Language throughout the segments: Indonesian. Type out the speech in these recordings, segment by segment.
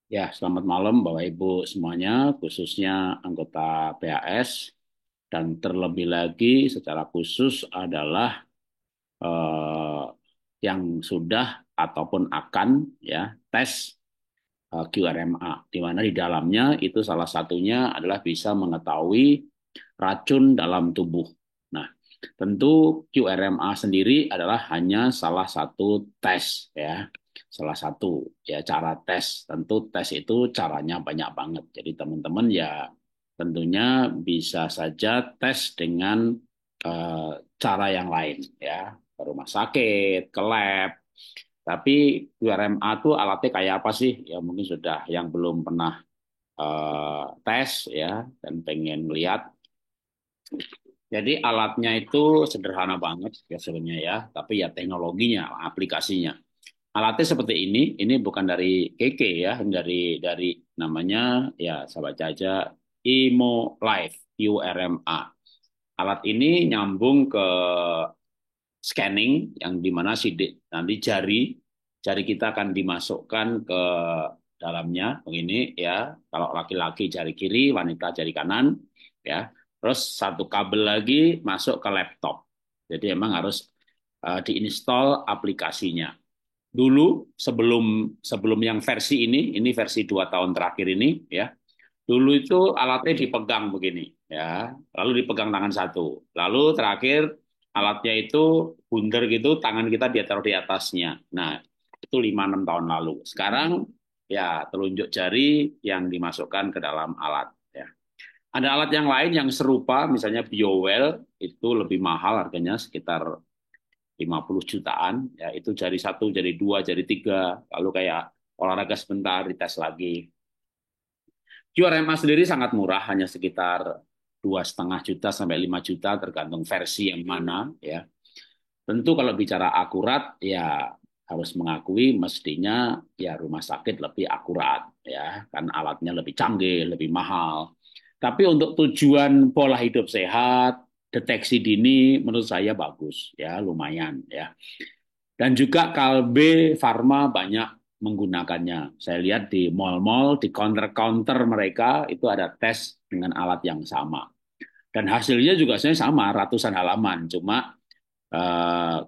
Ya, selamat malam Bapak Ibu semuanya, khususnya anggota PAS dan terlebih lagi secara khusus adalah eh, yang sudah ataupun akan ya tes QRMA, di mana di dalamnya itu salah satunya adalah bisa mengetahui racun dalam tubuh. Nah, tentu QRMA sendiri adalah hanya salah satu tes ya. Salah satu ya cara tes. Tentu tes itu caranya banyak banget. Jadi teman-teman ya tentunya bisa saja tes dengan eh, cara yang lain ya, ke rumah sakit, ke lab. Tapi URMA tuh alatnya kayak apa sih? Ya mungkin sudah yang belum pernah tes ya dan pengen lihat. Jadi alatnya itu sederhana banget ya sebenarnya ya, tapi ya teknologinya, aplikasinya. Alatnya seperti ini bukan dari KK ya, dari namanya ya saya baca aja Imo Life URMA. Alat ini nyambung ke scanning yang dimana sidik nanti jari kita akan dimasukkan ke dalamnya begini ya, kalau laki-laki jari kiri, wanita jari kanan ya, terus satu kabel lagi masuk ke laptop, jadi emang harus diinstal aplikasinya dulu sebelum sebelum yang versi ini versi 2 tahun terakhir ini ya. Dulu itu alatnya dipegang begini, ya, lalu dipegang tangan satu, lalu terakhir alatnya itu bundar gitu, tangan kita dia taruh di atasnya. Nah, itu 5-6 tahun lalu. Sekarang ya telunjuk jari yang dimasukkan ke dalam alat. Ya. Ada alat yang lain yang serupa, misalnya BioWell, itu lebih mahal harganya sekitar 50 jutaan. Ya, itu jari satu, jari dua, jari tiga, lalu kayak olahraga sebentar, dites lagi. QRMA sendiri sangat murah, hanya sekitar 2,5 juta sampai 5 juta tergantung versi yang mana ya. Tentu kalau bicara akurat ya harus mengakui mestinya ya rumah sakit lebih akurat ya, kan alatnya lebih canggih, lebih mahal. Tapi untuk tujuan pola hidup sehat, deteksi dini menurut saya bagus ya, lumayan ya. Dan juga Kalbe Farma banyak menggunakannya. Saya lihat di mall-mall, di counter-counter mereka itu ada tes dengan alat yang sama. Dan hasilnya juga sebenarnya sama, ratusan halaman. Cuma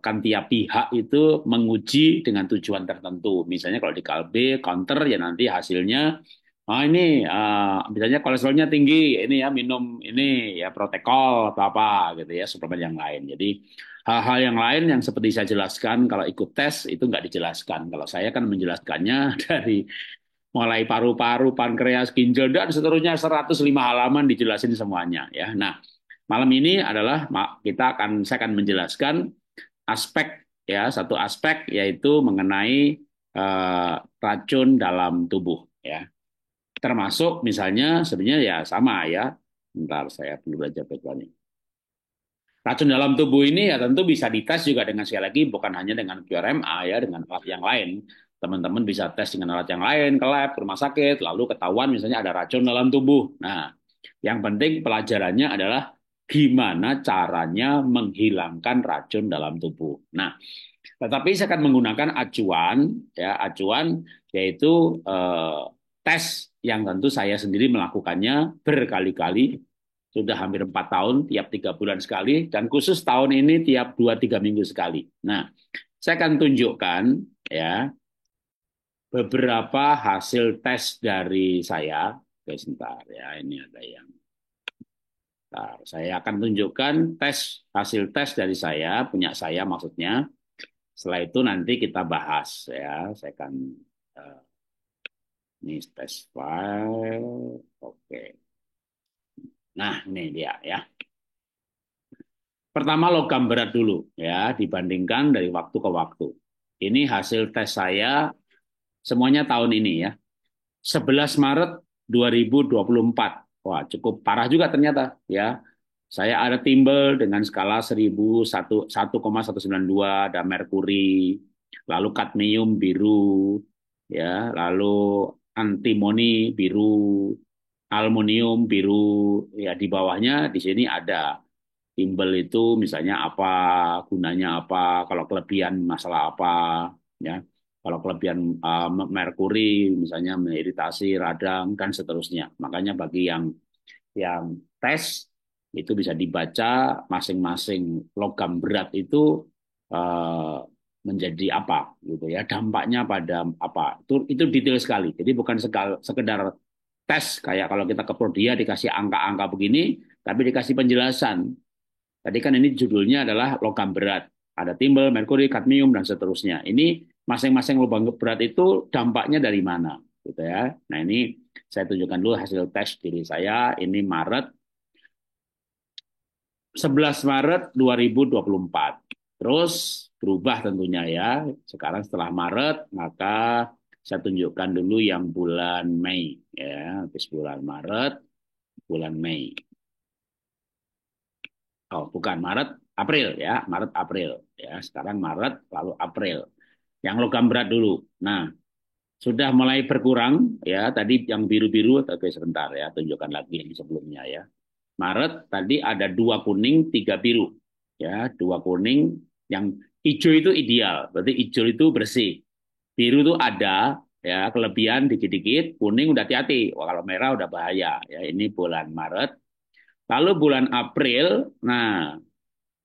kan tiap pihak itu menguji dengan tujuan tertentu. Misalnya kalau di Kalbe, counter ya nanti hasilnya, oh ini misalnya kolesterolnya tinggi, ini ya minum ini ya protekol atau apa gitu ya, suplemen yang lain. Jadi hal-hal yang lain yang seperti saya jelaskan kalau ikut tes itu nggak dijelaskan. Kalau saya kan menjelaskannya dari mulai paru-paru, pankreas, ginjal dan seterusnya 105 halaman dijelasin semuanya ya. Nah, malam ini adalah saya akan menjelaskan aspek ya, satu aspek yaitu mengenai racun dalam tubuh ya. Termasuk misalnya sebenarnya ya sama ya. Bentar saya perlu belajar background. Racun dalam tubuh ini ya tentu bisa dites juga dengan sekali lagi bukan hanya dengan QRMA ya, dengan alat yang lain. Teman-teman bisa tes dengan alat yang lain ke lab, ke rumah sakit, lalu ketahuan misalnya ada racun dalam tubuh. Nah, yang penting pelajarannya adalah gimana caranya menghilangkan racun dalam tubuh. Nah, tetapi saya akan menggunakan acuan ya, acuan yaitu tes yang tentu saya sendiri melakukannya berkali-kali, sudah hampir 4 tahun, tiap 3 bulan sekali, dan khusus tahun ini tiap 2-3 minggu sekali. Nah, saya akan tunjukkan ya beberapa hasil tes dari saya. Oke, sebentar ya, ini ada yang. Nah, saya akan tunjukkan hasil tes dari saya, punya saya maksudnya. Setelah itu nanti kita bahas ya. Saya akan eh, ini tes file. Oke. Nah, ini dia ya. Pertama logam berat dulu ya, dibandingkan dari waktu ke waktu. Ini hasil tes saya semuanya tahun ini ya. 11 Maret 2024. Wah, cukup parah juga ternyata ya. Saya ada timbel dengan skala 1,192, ada merkuri, lalu kadmium biru, ya, lalu antimoni biru, aluminium biru, ya di bawahnya di sini ada timbel itu misalnya apa, gunanya apa, kalau kelebihan masalah apa, ya. Kalau kelebihan merkuri misalnya mengiritasi radang dan seterusnya. Makanya bagi yang tes itu bisa dibaca masing-masing logam berat itu eh, menjadi apa gitu ya, dampaknya pada apa, itu detail sekali. Jadi bukan sekedar tes kayak kalau kita ke Prodia dikasih angka-angka begini tapi dikasih penjelasan. Tadi kan ini judulnya adalah logam berat, ada timbel, merkuri, kadmium dan seterusnya. Ini masing-masing logam berat itu dampaknya dari mana gitu ya. Nah ini saya tunjukkan dulu hasil tes diri saya. Ini Maret, 11 Maret 2024. Terus berubah tentunya ya. Sekarang setelah Maret, maka saya tunjukkan dulu yang bulan Mei ya. Habis bulan Maret, bulan Mei. Oh, bukan Maret, April ya. Maret, April ya. Sekarang Maret, lalu April. Yang logam berat dulu. Nah, sudah mulai berkurang ya. Tadi yang biru-biru, oke sebentar ya. Tunjukkan lagi yang sebelumnya ya. Maret tadi ada 2 kuning, 3 biru. Ya, 2 kuning, yang hijau itu ideal, berarti hijau itu bersih. Biru itu ada ya kelebihan dikit-dikit, kuning udah hati-hati. Wah, kalau merah udah bahaya. Ya, ini bulan Maret. Lalu bulan April, nah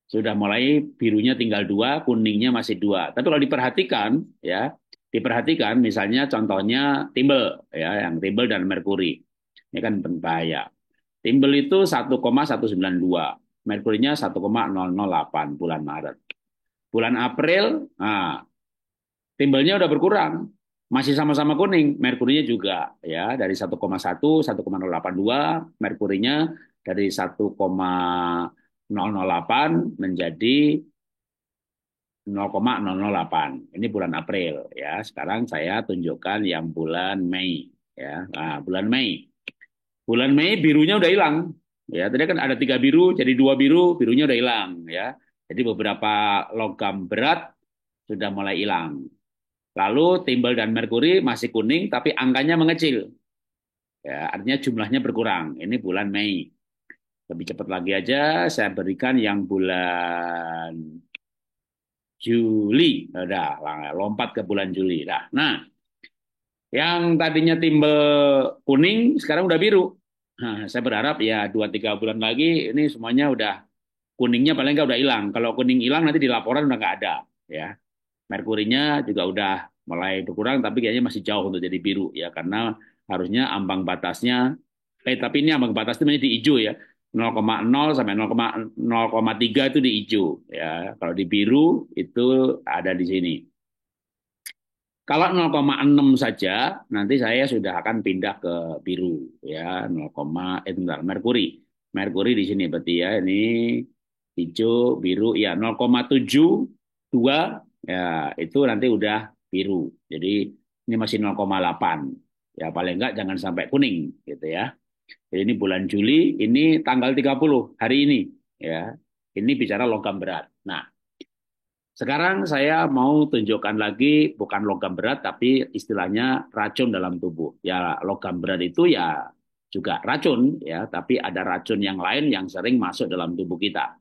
sudah mulai birunya tinggal 2, kuningnya masih 2. Tapi kalau diperhatikan ya, diperhatikan misalnya contohnya timbel ya, yang timbel dan merkuri. Ini kan berbahaya. Timbel itu 1,192, merkurinya 1,008 bulan Maret. Bulan April, nah, timbelnya udah berkurang. Masih sama-sama kuning, merkurinya juga ya dari 1,1, 1,082, merkurinya dari 1,008 menjadi 0,008. Ini bulan April ya. Sekarang saya tunjukkan yang bulan Mei ya. Nah, bulan Mei. Bulan Mei birunya udah hilang. Ya, tadi kan ada 3 biru, jadi 2 biru, birunya udah hilang ya. Jadi beberapa logam berat sudah mulai hilang. Lalu timbel dan merkuri masih kuning, tapi angkanya mengecil. Ya, artinya jumlahnya berkurang. Ini bulan Mei. Lebih cepat lagi aja, saya berikan yang bulan Juli. Udah, lompat ke bulan Juli. Nah, yang tadinya timbel kuning, sekarang udah biru. Nah, saya berharap ya 2-3 bulan lagi ini semuanya udah kuningnya paling nggak udah hilang. Kalau kuning hilang nanti di laporan udah nggak ada. Ya, merkurinya juga udah mulai berkurang, tapi kayaknya masih jauh untuk jadi biru ya karena harusnya ambang batasnya. Tapi ini ambang batas itu di hijau ya. 0,0 sampai 0,3 itu di hijau ya. Kalau di biru itu ada di sini. Kalau 0,6 saja, nanti saya sudah akan pindah ke biru ya, 0, bentar, Merkuri. Merkuri di sini berarti ya, ini hijau, biru ya 0,72 ya itu nanti udah biru. Jadi ini masih 0,8. Ya paling enggak jangan sampai kuning gitu ya. Jadi ini bulan Juli, ini tanggal 30 hari ini ya. Ini bicara logam berat. Nah, sekarang saya mau tunjukkan lagi bukan logam berat tapi istilahnya racun dalam tubuh. Ya logam berat itu ya juga racun ya, tapi ada racun yang lain yang sering masuk dalam tubuh kita.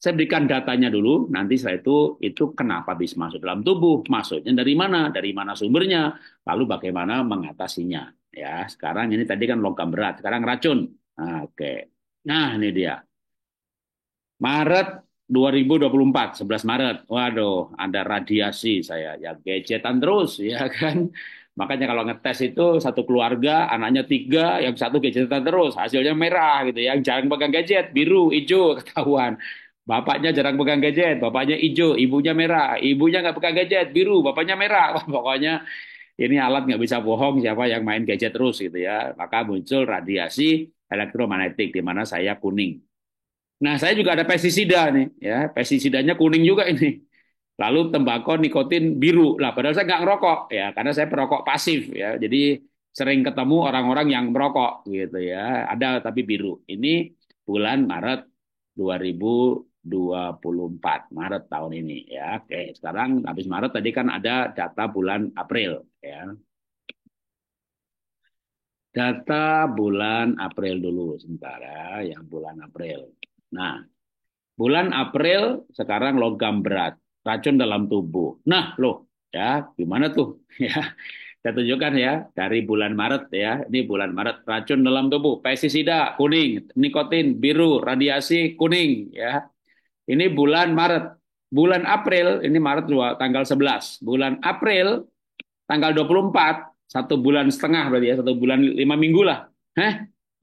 Saya berikan datanya dulu, nanti setelah itu kenapa bisa masuk dalam tubuh, masuknya dari mana sumbernya, lalu bagaimana mengatasinya. Ya, sekarang ini tadi kan logam berat, sekarang racun. Nah, oke. Nah, ini dia. Maret 2024, 11 Maret. Waduh, ada radiasi saya. Ya gadgetan terus, ya kan. Makanya kalau ngetes itu satu keluarga, anaknya 3, yang satu gadgetan terus. Hasilnya merah gitu ya. Yang jarang pegang gadget, biru, hijau, ketahuan. Bapaknya jarang pegang gadget, bapaknya hijau, ibunya merah. Ibunya nggak pegang gadget, biru, bapaknya merah. Wah, pokoknya ini alat nggak bisa bohong siapa yang main gadget terus gitu ya. Maka muncul radiasi elektromagnetik di mana saya kuning. Nah, saya juga ada pestisida nih, ya. Pestisidanya kuning juga ini. Lalu tembakau, nikotin biru. Lah, padahal saya nggak ngerokok, ya, karena saya perokok pasif, ya. Jadi sering ketemu orang-orang yang merokok, gitu ya. Ada tapi biru. Ini bulan Maret 2024, Maret tahun ini, ya. Oke, sekarang habis Maret tadi kan ada data bulan April, ya. Data bulan April dulu, sebentar ya, yang bulan April. Nah, bulan April sekarang logam berat, racun dalam tubuh. Nah, loh, Ya, gimana tuh? Ya, saya tunjukkan ya dari bulan Maret ya. Ini bulan Maret racun dalam tubuh, pestisida kuning, nikotin biru, radiasi kuning ya. Ini bulan Maret. Bulan April, ini Maret tanggal 11. Bulan April tanggal 24, 1,5 bulan berarti ya, 1 bulan 5 minggu lah.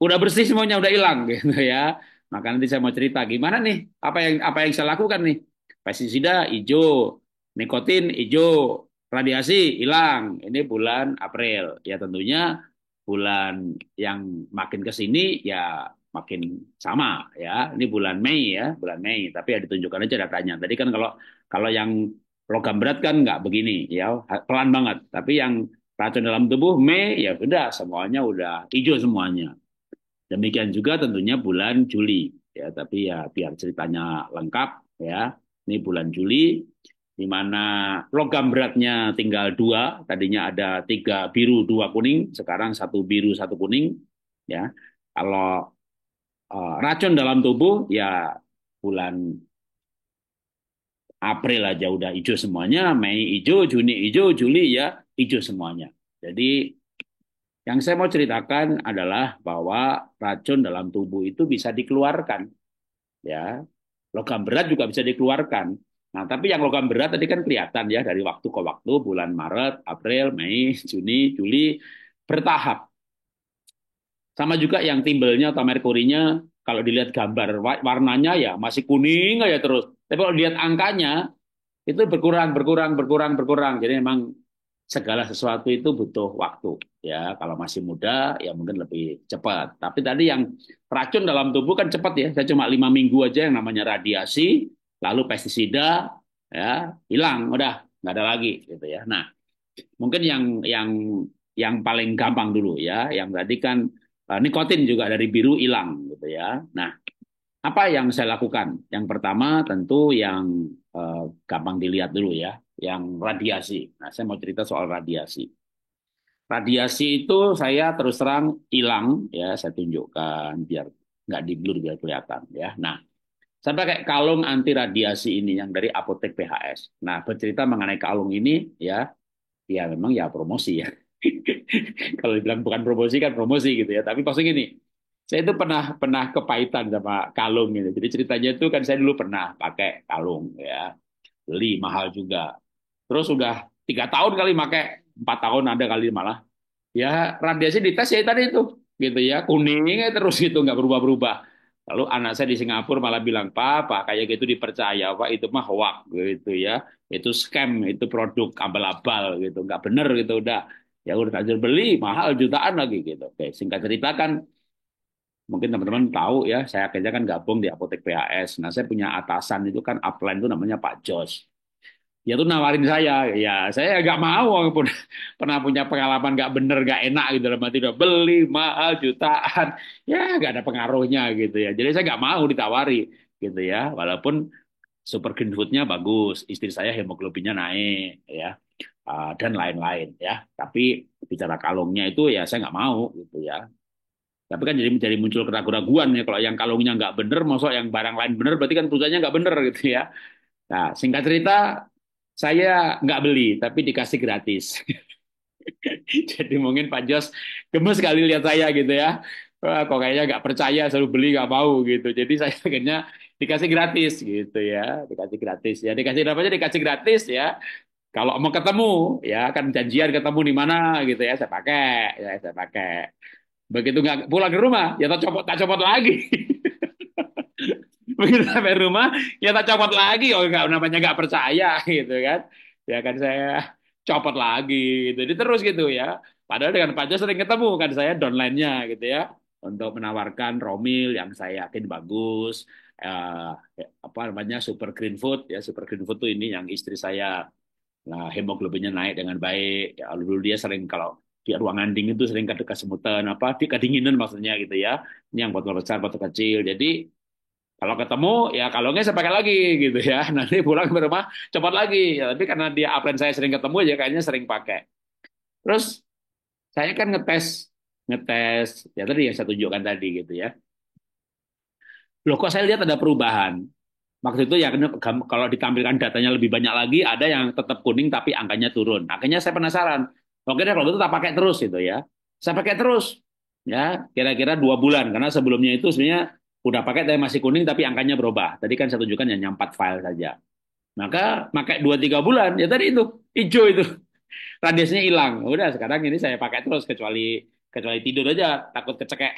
Udah bersih semuanya, udah hilang gitu ya. Maka nanti saya mau cerita gimana nih, apa yang saya lakukan nih. Pestisida hijau, nikotin hijau, radiasi hilang. Ini bulan April. Ya tentunya bulan yang makin ke sini ya makin sama ya. Ini bulan Mei ya, bulan Mei. Tapi ya ditunjukkan aja datanya. Tadi kan kalau kalau yang logam berat kan nggak begini ya, pelan banget. Tapi yang racun dalam tubuh Mei ya sudah semuanya udah hijau semuanya. Demikian juga tentunya bulan Juli ya, tapi ya biar ceritanya lengkap ya. Ini bulan Juli di mana logam beratnya tinggal dua, tadinya ada 3 biru 2 kuning, sekarang 1 biru 1 kuning ya. Kalau racun dalam tubuh ya bulan April aja udah hijau semuanya, Mei hijau, Juni hijau, Juli ya hijau semuanya. Jadi yang saya mau ceritakan adalah bahwa racun dalam tubuh itu bisa dikeluarkan, ya. Logam berat juga bisa dikeluarkan. Nah, tapi yang logam berat tadi kan kelihatan ya dari waktu ke waktu, bulan Maret, April, Mei, Juni, Juli, bertahap. Sama juga yang timbelnya atau merkurinya, kalau dilihat gambar warnanya ya masih kuning aja terus. Tapi kalau dilihat angkanya itu berkurang, berkurang, berkurang, berkurang. Jadi memang segala sesuatu itu butuh waktu. Ya, kalau masih muda ya mungkin lebih cepat. Tapi tadi yang racun dalam tubuh kan cepat ya. Saya cuma 5 minggu aja yang namanya radiasi, lalu pestisida, ya hilang, udah nggak ada lagi gitu ya. Nah, mungkin yang paling gampang dulu ya. Yang tadi kan nikotin juga dari biru hilang gitu ya. Nah, apa yang saya lakukan? Yang pertama tentu yang gampang dilihat dulu ya, yang radiasi. Nah, saya mau cerita soal radiasi. Radiasi itu saya terus terang hilang ya, saya tunjukkan biar nggak di blur biar kelihatan ya. Nah, saya pakai kalung anti radiasi ini yang dari Apotek PHS. Nah, bercerita mengenai kalung ini ya, ya memang ya promosi ya. Kalau dibilang bukan promosi kan promosi gitu ya. Tapi maksudnya gini, saya itu pernah pernah kepahitan sama kalung ini. Jadi ceritanya itu kan saya dulu pernah pakai kalung ya, beli mahal juga. Terus udah 3 tahun kali pakai, 4 tahun ada kali malah. Ya radiasi dites ya tadi itu, gitu ya kuningnya terus gitu nggak berubah-berubah. Lalu anak saya di Singapura malah bilang, Papa kayak gitu dipercaya, Pak itu mah hoax gitu ya, itu scam, itu produk abal-abal gitu, nggak bener gitu udah. Ya udah tajir beli mahal jutaan lagi gitu. Oke, singkat cerita kan mungkin teman-teman tahu ya, saya kerja kan gabung di Apotek PHS. Nah, saya punya atasan itu kan upline itu namanya Pak Jos. Dia tuh nawarin saya nggak mau walaupun pernah punya pengalaman nggak bener, nggak enak gitu dalam arti udah beli mahal jutaan, ya nggak ada pengaruhnya gitu ya. Jadi saya nggak mau ditawari gitu ya, walaupun super green foodnya bagus, istri saya hemoglobinnya naik ya, dan lain-lain ya. Tapi bicara kalungnya itu ya saya nggak mau gitu ya. Tapi kan jadi muncul keraguan-raguan ya kalau yang kalungnya nggak bener, maksud yang barang lain bener berarti kan perusahaannya nggak bener gitu ya. Nah, singkat cerita, saya nggak beli, tapi dikasih gratis. Jadi mungkin Pak Jos gemes sekali lihat saya gitu ya. Wah, kok kayaknya nggak percaya, selalu beli nggak mau gitu. Jadi saya akhirnya dikasih gratis gitu ya, dikasih gratis ya, dikasih apa aja dikasih gratis ya. Kalau mau ketemu ya kan janjian ketemu di mana gitu ya, saya pakai. Begitu nggak pulang ke rumah, ya tak copot lagi. Begitu sampai rumah ya tak copot lagi, oh nggak namanya nggak percaya gitu kan, ya kan saya copot lagi gitu. Jadi terus gitu ya, padahal dengan Pak Jo sering ketemu kan saya downline-nya gitu ya untuk menawarkan Romil yang saya yakin bagus, eh, apa namanya super green food ya. Super green food tuh ini yang istri saya, nah, hemoglobinnya naik dengan baik ya. Dulu dia sering kalau di ruangan dingin itu sering kesemutan apa di kedinginan maksudnya gitu ya. Ini yang botol besar botol kecil, jadi kalau ketemu ya kalungnya saya pakai lagi gitu ya. Nanti pulang ke rumah cepat lagi. Ya, tapi karena dia upline saya sering ketemu aja kayaknya sering pakai. Terus saya kan ngetes ngetes ya tadi yang saya tunjukkan tadi gitu ya. Loh kok saya lihat ada perubahan. Waktu itu ya kalau ditampilkan datanya lebih banyak lagi, ada yang tetap kuning tapi angkanya turun. Akhirnya saya penasaran. Oke deh kalau gitu tak pakai terus itu ya. Saya pakai terus ya kira-kira 2 bulan karena sebelumnya itu sebenarnya udah pakai tapi masih kuning tapi angkanya berubah. Tadi kan saya tunjukkan hanya 4 file saja. Maka pakai 2 3 bulan ya tadi itu hijau itu radiusnya hilang. Udah sekarang ini saya pakai terus kecuali kecuali tidur aja takut kecekek.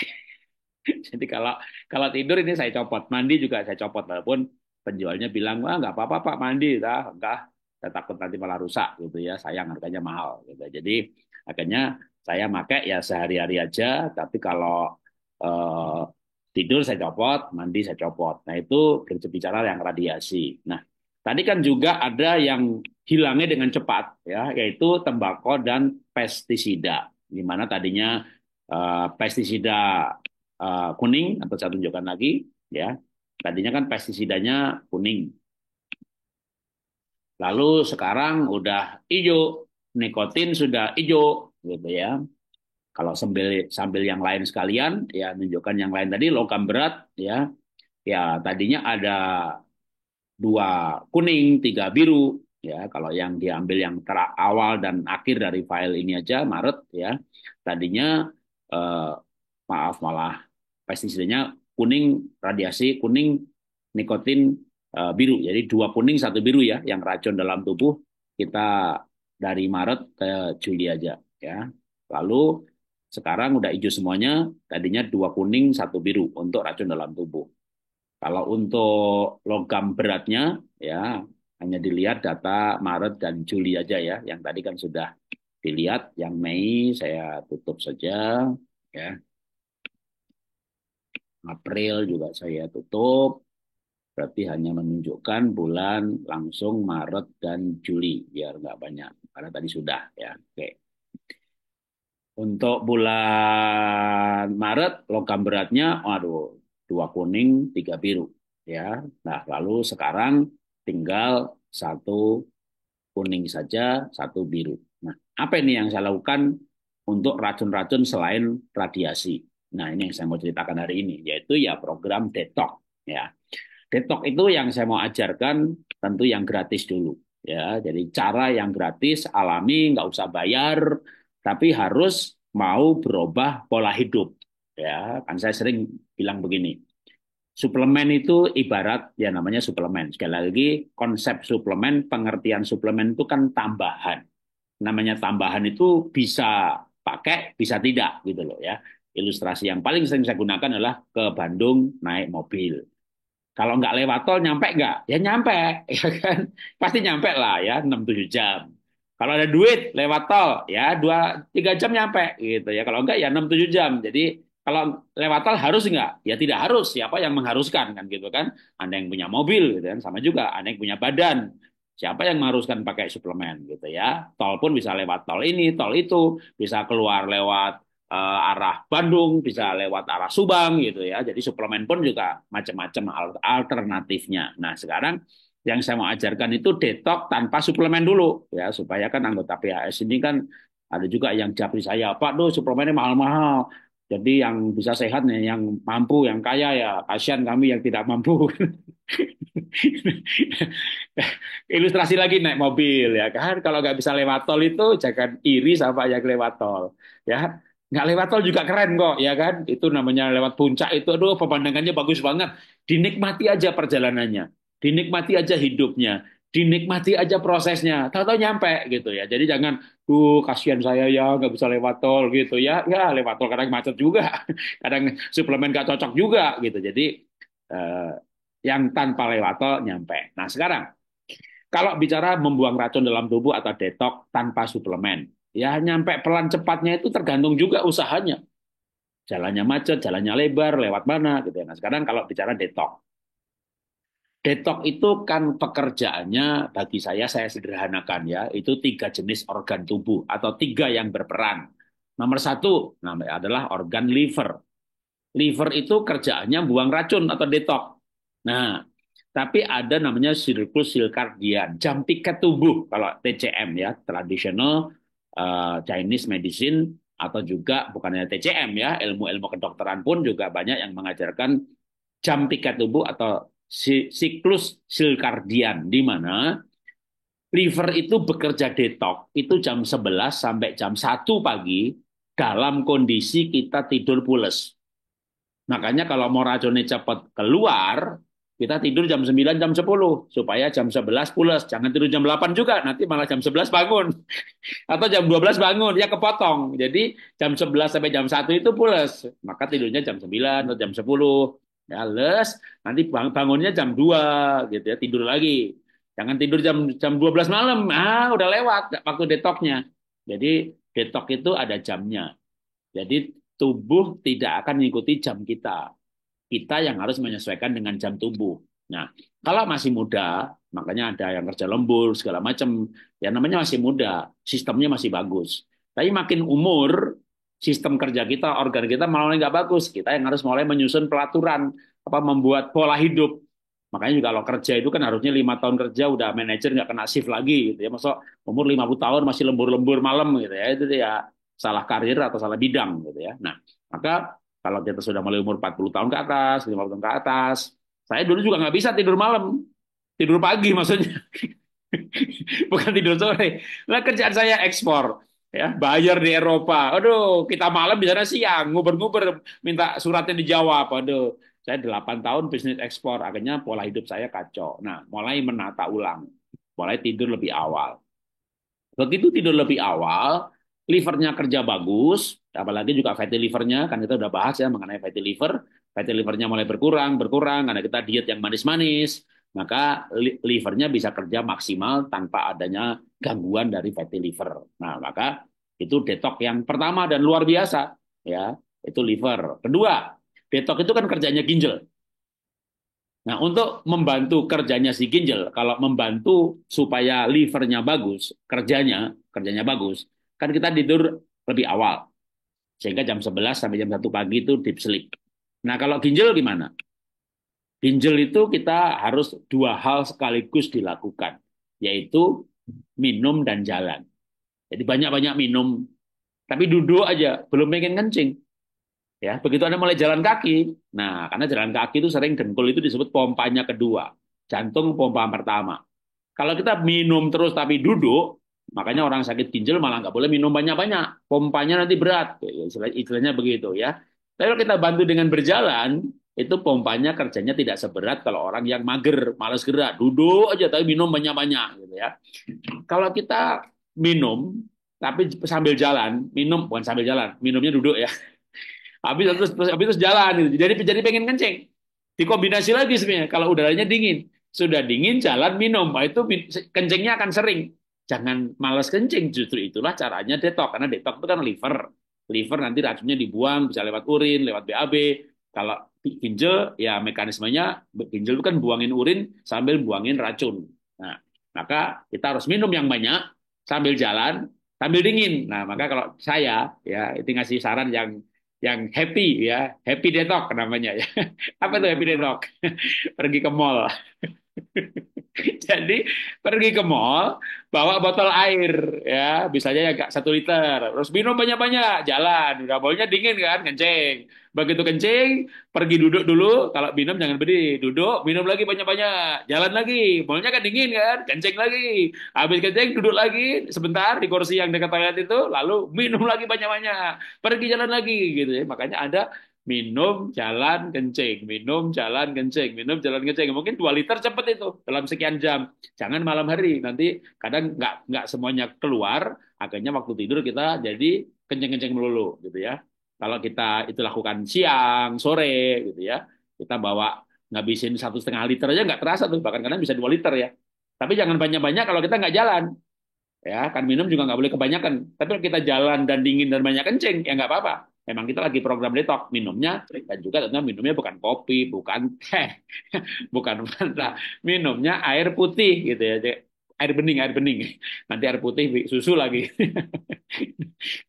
Jadi kalau kalau tidur ini saya copot, mandi juga saya copot walaupun penjualnya bilang wah nggak apa-apa Pak mandi, dah enggak, saya takut nanti malah rusak gitu ya, sayang harganya mahal gitu. Jadi akhirnya saya pakai ya sehari-hari aja, tapi kalau eh, tidur saya copot, mandi saya copot. Nah itu berbicara yang radiasi. Nah tadi kan juga ada yang hilangnya dengan cepat ya, yaitu tembakau dan pestisida. Di mana tadinya pestisida kuning atau saya tunjukkan lagi ya. Tadinya kan pestisidanya kuning. Lalu sekarang udah hijau, nikotin sudah hijau gitu ya. Kalau sambil sambil yang lain sekalian ya tunjukkan yang lain tadi logam berat ya. Ya tadinya ada 2 kuning, 3 biru ya. Kalau yang diambil yang awal dan akhir dari file ini aja Maret ya. Tadinya eh, maaf malah pestisidanya kuning radiasi kuning nikotin biru. Jadi 2 kuning 1 biru ya yang racun dalam tubuh kita dari Maret ke Juli aja ya. Lalu sekarang udah hijau semuanya, tadinya 2 kuning 1 biru untuk racun dalam tubuh. Kalau untuk logam beratnya ya hanya dilihat data Maret dan Juli aja ya. Yang tadi kan sudah dilihat, yang Mei saya tutup saja ya. April juga saya tutup. Berarti hanya menunjukkan bulan langsung Maret dan Juli biar nggak banyak. Karena tadi sudah ya. Oke. Untuk bulan Maret logam beratnya, waduh, 2 kuning 3 biru ya. Nah lalu sekarang tinggal 1 kuning saja 1 biru. Nah apa ini yang saya lakukan untuk racun-racun selain radiasi? Nah ini yang saya mau ceritakan hari ini, yaitu ya program detox ya. Detox itu yang saya mau ajarkan tentu yang gratis dulu ya. Jadi cara yang gratis, alami, nggak usah bayar, tapi harus mau berubah pola hidup ya. Kan saya sering bilang begini, suplemen itu ibarat ya namanya suplemen. Sekali lagi konsep suplemen, pengertian suplemen itu kan tambahan. Namanya tambahan itu bisa pakai, bisa tidak gitu loh ya. Ilustrasi yang paling sering saya gunakan adalah ke Bandung naik mobil. Kalau nggak lewat tol nyampe nggak? Ya nyampe, ya kan? Pasti nyampe lah ya 6 7 jam. Kalau ada duit lewat tol ya 2 3 jam nyampe gitu ya. Kalau enggak ya 6 7 jam. Jadi kalau lewat tol harus nggak? Ya tidak harus. Siapa yang mengharuskan kan gitu kan? Anda yang punya mobil gitu kan sama juga. Anda yang punya badan. Siapa yang mengharuskan pakai suplemen gitu ya? Tol pun bisa lewat tol ini, tol itu, bisa keluar lewat arah Bandung, bisa lewat arah Subang gitu ya. Jadi suplemen pun juga macam-macam alternatifnya. Nah, sekarang yang saya mau ajarkan itu detox tanpa suplemen dulu ya, supaya kan anggota PHS ini kan ada juga yang japri saya, Pak, tuh suplemennya mahal-mahal. Jadi yang bisa sehat nih, yang mampu, yang kaya ya, kasihan kami yang tidak mampu. Ilustrasi lagi naik mobil ya kan, kalau nggak bisa lewat tol itu jangan iri sama yang lewat tol ya. Nggak lewat tol juga keren kok ya kan, itu namanya lewat puncak itu aduh pemandangannya bagus banget, dinikmati aja perjalanannya, dinikmati aja hidupnya, dinikmati aja prosesnya, tahu-tahu nyampe gitu ya. Jadi jangan kasihan saya ya nggak bisa lewat tol gitu ya, ya lewat tol kadang macet juga kadang suplemen nggak cocok juga gitu. Jadi eh, yang tanpa lewat tol nyampe. Nah sekarang kalau bicara membuang racun dalam tubuh atau detox tanpa suplemen, ya nyampe pelan cepatnya itu tergantung juga usahanya. Jalannya macet, jalannya lebar, lewat mana gitu ya. Nah sekarang kalau bicara detox, detox itu kan pekerjaannya bagi saya sederhanakan ya, itu 3 jenis organ tubuh atau 3 yang berperan. Nomor 1 adalah organ liver. Liver itu kerjaannya buang racun atau detox. Nah, tapi ada namanya sirkulus sirkadian, jam tiket tubuh kalau TCM ya, traditional Chinese medicine atau juga bukannya TCM ya, ilmu-ilmu kedokteran pun juga banyak yang mengajarkan jam tiket tubuh atau siklus sirkadian, di mana liver itu bekerja detok itu jam 11 sampai jam 1 pagi dalam kondisi kita tidur pules. Makanya kalau mau racunnya cepat keluar, kita tidur jam 9 jam 10 supaya jam 11 pules. Jangan tidur jam 8 juga, nanti malah jam 11 bangun. Atau jam 12 bangun, ya kepotong. Jadi jam 11 sampai jam 1 itu pules. Maka tidurnya jam 9 atau jam 10. Ya, les, nanti bangunnya jam 2 gitu ya, tidur lagi. Jangan tidur jam jam 12 malam. Ah, udah lewat waktu detoknya. Jadi detok itu ada jamnya. Jadi tubuh tidak akan mengikuti jam kita. Kita yang harus menyesuaikan dengan jam tubuh. Nah, kalau masih muda, makanya ada yang kerja lembur segala macam, ya namanya masih muda, sistemnya masih bagus. Tapi makin umur, sistem kerja kita, organ kita malah nggak bagus. Kita yang harus mulai menyusun pelaturan, apa membuat pola hidup. Makanya juga kalau kerja itu kan harusnya 5 tahun kerja udah manajer nggak kena shift lagi gitu ya. Masuk umur 50 tahun masih lembur-lembur malam gitu ya. Itu ya salah karir atau salah bidang gitu ya. Nah, maka kalau kita sudah mulai umur 40 tahun ke atas, 50 tahun ke atas, saya dulu juga nggak bisa tidur malam. Tidur pagi maksudnya. Bukan tidur sore. Nah, kerjaan saya ekspor. Ya, bayar di Eropa. Aduh, kita malam di sana siang, nguber-nguber, minta suratnya dijawab. Aduh, saya 8 tahun bisnis ekspor. Akhirnya pola hidup saya kacau. Nah, mulai menata ulang. Mulai tidur lebih awal. Begitu tidur lebih awal, livernya kerja bagus, apalagi juga fatty livernya, kan kita udah bahas ya mengenai fatty livernya mulai berkurang, berkurang, karena kita diet yang manis-manis, maka livernya bisa kerja maksimal tanpa adanya gangguan dari fatty liver. Nah, maka itu detok yang pertama dan luar biasa, ya, itu liver. Kedua, detok itu kan kerjanya ginjal. Nah, untuk membantu kerjanya si ginjal, kalau membantu supaya livernya bagus, kerjanya bagus, kan kita tidur lebih awal. Sehingga jam 11 sampai jam 1 pagi itu deep sleep. Nah, kalau ginjal gimana? Ginjal itu kita harus dua hal sekaligus dilakukan, yaitu minum dan jalan. Jadi banyak-banyak minum, tapi duduk aja, belum pengen kencing. Ya, begitu Anda mulai jalan kaki. Nah, karena jalan kaki itu sering dengkul itu disebut pompanya kedua. Jantung pompa pertama. Kalau kita minum terus tapi duduk, makanya orang sakit ginjal malah nggak boleh minum banyak-banyak. Pompanya nanti berat. Ya, istilahnya begitu ya. Tapi kalau kita bantu dengan berjalan, itu pompanya kerjanya tidak seberat kalau orang yang mager, malas gerak. Duduk aja tapi minum banyak-banyak gitu ya. Kalau kita minum tapi sambil jalan, minum bukan sambil jalan, minumnya duduk ya. Habis terus jalan gitu. Jadi pengen kencing. Dikombinasi lagi sebenarnya kalau udaranya dingin. Sudah dingin jalan minum, itu kencingnya akan sering. Jangan malas kencing, justru itulah caranya detok karena detok itu kan liver. Liver nanti racunnya dibuang bisa lewat urin, lewat BAB. Kalau ginjal ya mekanismenya ginjal itu kan buangin urin sambil buangin racun. Nah, maka kita harus minum yang banyak sambil jalan, sambil dingin. Nah, maka kalau saya ya itu ngasih saran yang happy ya, happy detox namanya ya. Apa tuh happy detox? Pergi ke mall. Jadi pergi ke mall, bawa botol air ya, misalnya ya 1 liter, terus minum banyak-banyak, jalan, udah baunya dingin kan, kencing. Begitu kencing, pergi duduk dulu, kalau minum jangan berdiri, duduk, minum lagi banyak-banyak, jalan lagi, baunya kan dingin kan, kencing lagi. Habis kencing duduk lagi sebentar di kursi yang dekat toilet itu, lalu minum lagi banyak-banyak, pergi jalan lagi gitu ya. Makanya ada minum, jalan, kencing, minum, jalan, kencing, minum, jalan, kencing. Mungkin 2 liter cepet itu dalam sekian jam. Jangan malam hari, nanti kadang nggak semuanya keluar, akhirnya waktu tidur kita jadi kencing-kencing melulu gitu ya. Kalau kita itu lakukan siang, sore gitu ya, kita bawa ngabisin 1,5 liter aja nggak terasa tuh, bahkan kadang bisa 2 liter ya. Tapi jangan banyak-banyak kalau kita nggak jalan. Ya, kan minum juga nggak boleh kebanyakan. Tapi kalau kita jalan dan dingin dan banyak kencing, ya nggak apa-apa. Memang kita lagi program detox minumnya dan juga tentunya minumnya bukan kopi, bukan teh, bukan Fanta. Minumnya air putih gitu ya. Air bening, air bening. Nanti air putih susu lagi.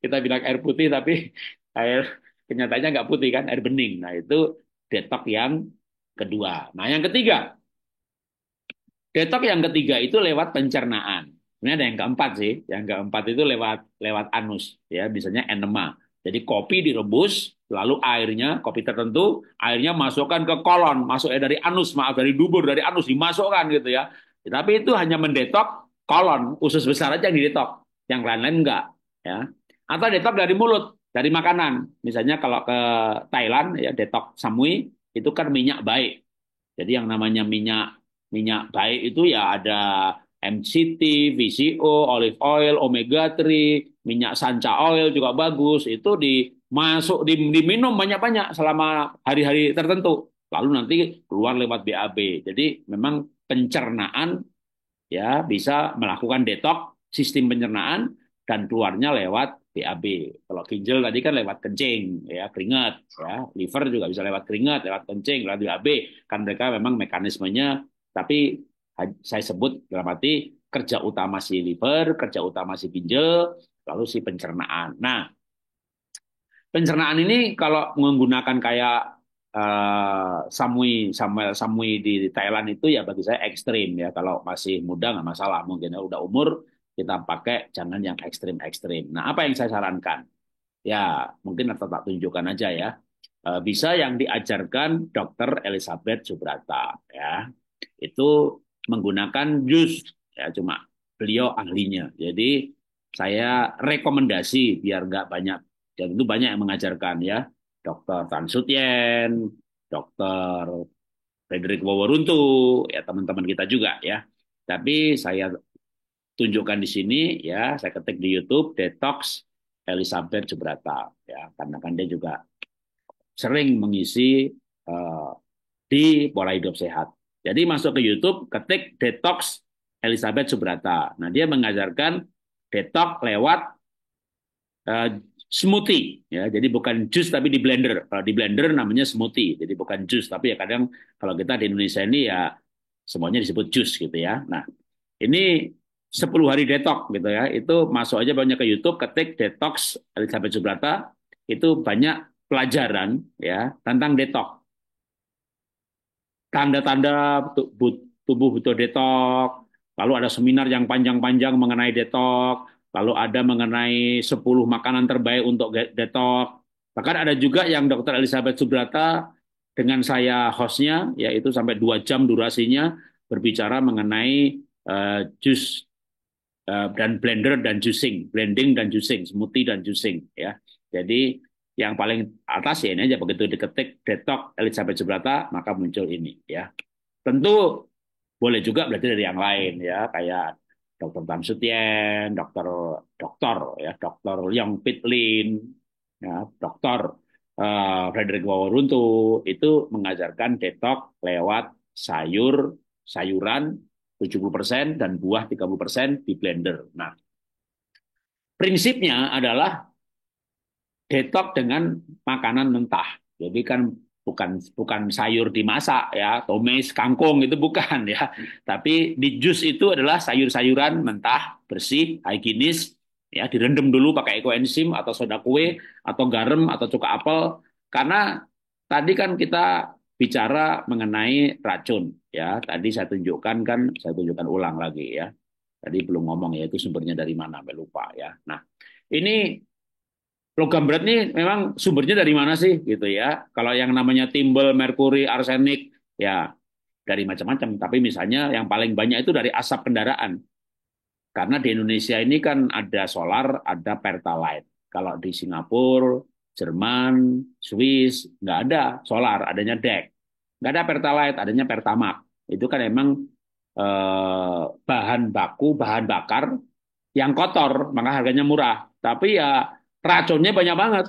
Kita bilang air putih tapi air kenyataannya nggak putih kan, air bening. Nah, itu detox yang kedua. Nah, yang ketiga, detox yang ketiga itu lewat pencernaan. Ini ada yang keempat sih. Yang keempat itu lewat lewat anus, ya, biasanya enema. Jadi kopi direbus, lalu airnya, kopi tertentu, airnya masukkan ke kolon, masuknya dari anus, maaf dari dubur, dari anus dimasukkan gitu ya. Tapi itu hanya mendetok kolon, usus besar aja yang didetok, yang lain-lain enggak ya. Atau detok dari mulut, dari makanan. Misalnya kalau ke Thailand ya detok samui itu kan minyak baik. Jadi yang namanya minyak minyak baik itu ya ada MCT, VCO, olive oil, omega 3, minyak sanca oil juga bagus. Itu diminum banyak-banyak selama hari-hari tertentu. Lalu nanti keluar lewat BAB. Jadi memang pencernaan ya bisa melakukan detok sistem pencernaan dan keluarnya lewat BAB. Kalau ginjal tadi kan lewat kencing, ya keringat, ya liver juga bisa lewat keringat, lewat kencing, lewat BAB. Kan mereka memang mekanismenya, tapi saya sebut dalam arti kerja utama si liver, kerja utama si ginjal, lalu si pencernaan. Nah, pencernaan ini kalau menggunakan kayak Samuel Samui di Thailand itu ya bagi saya ekstrim ya. Kalau masih muda nggak masalah, mungkin ya udah umur kita pakai jangan yang ekstrim-ekstrim. Nah, apa yang saya sarankan? Ya, mungkin atau tak tunjukkan aja ya. Bisa yang diajarkan Dokter Elizabeth Subrata ya. Itu menggunakan jus ya, cuma beliau ahlinya. Jadi saya rekomendasi biar nggak banyak, dan itu banyak yang mengajarkan ya. Dokter Tan Sutien, Dokter Frederick Waworuntu, ya teman-teman kita juga ya. Tapi saya tunjukkan di sini ya, saya ketik di YouTube Detox Elizabeth Subrata ya, karena kan dia juga sering mengisi uh, di pola hidup sehat. Jadi masuk ke YouTube, ketik Detox Elizabeth Subrata. Nah, dia mengajarkan detox lewat uh, smoothie ya. Jadi bukan jus tapi di blender. Kalau di blender namanya smoothie. Jadi bukan jus tapi ya kadang kalau kita di Indonesia ini ya semuanya disebut jus gitu ya. Nah, ini 10 hari detox gitu ya. Itu masuk aja banyak ke YouTube, ketik Detox Elizabeth Subrata, itu banyak pelajaran ya tentang detox. Tanda-tanda tubuh butuh detox, lalu ada seminar yang panjang-panjang mengenai detox, lalu ada mengenai 10 makanan terbaik untuk detox. Bahkan ada juga yang Dr. Elizabeth Subrata dengan saya hostnya, yaitu sampai 2 jam durasinya, berbicara mengenai jus dan blender dan juicing, blending dan juicing, smoothie dan juicing ya. Jadi yang paling atas ya ini aja begitu diketik detox Elizabeth Subrata maka muncul ini ya. Tentu boleh juga belajar dari yang lain ya kayak Dokter Tan Sutien, dokter dokter ya, Dokter Yang Pitlin, ya, Dokter Frederick Waworuntu itu mengajarkan detox lewat sayuran 70% dan buah 30% di blender. Nah, prinsipnya adalah detox dengan makanan mentah. Jadi kan bukan bukan sayur dimasak ya, tomes, kangkung itu bukan ya. Tapi di jus itu adalah sayur-sayuran mentah, bersih, higienis, ya direndam dulu pakai ekoenzim atau soda kue atau garam atau cuka apel. Karena tadi kan kita bicara mengenai racun ya. Tadi saya tunjukkan ulang lagi ya. Tadi belum ngomong ya itu sumbernya dari mana, sampai lupa ya. Nah, ini logam berat nih memang sumbernya dari mana sih gitu ya. Kalau yang namanya timbel, merkuri, arsenik ya dari macam-macam. Tapi misalnya yang paling banyak itu dari asap kendaraan. Karena di Indonesia ini kan ada solar, ada pertalite. Kalau di Singapura, Jerman, Swiss nggak ada solar, adanya DEC. Nggak ada pertalite, adanya pertamax. Itu kan emang bahan baku, bahan bakar yang kotor, maka harganya murah. Tapi ya racunnya banyak banget.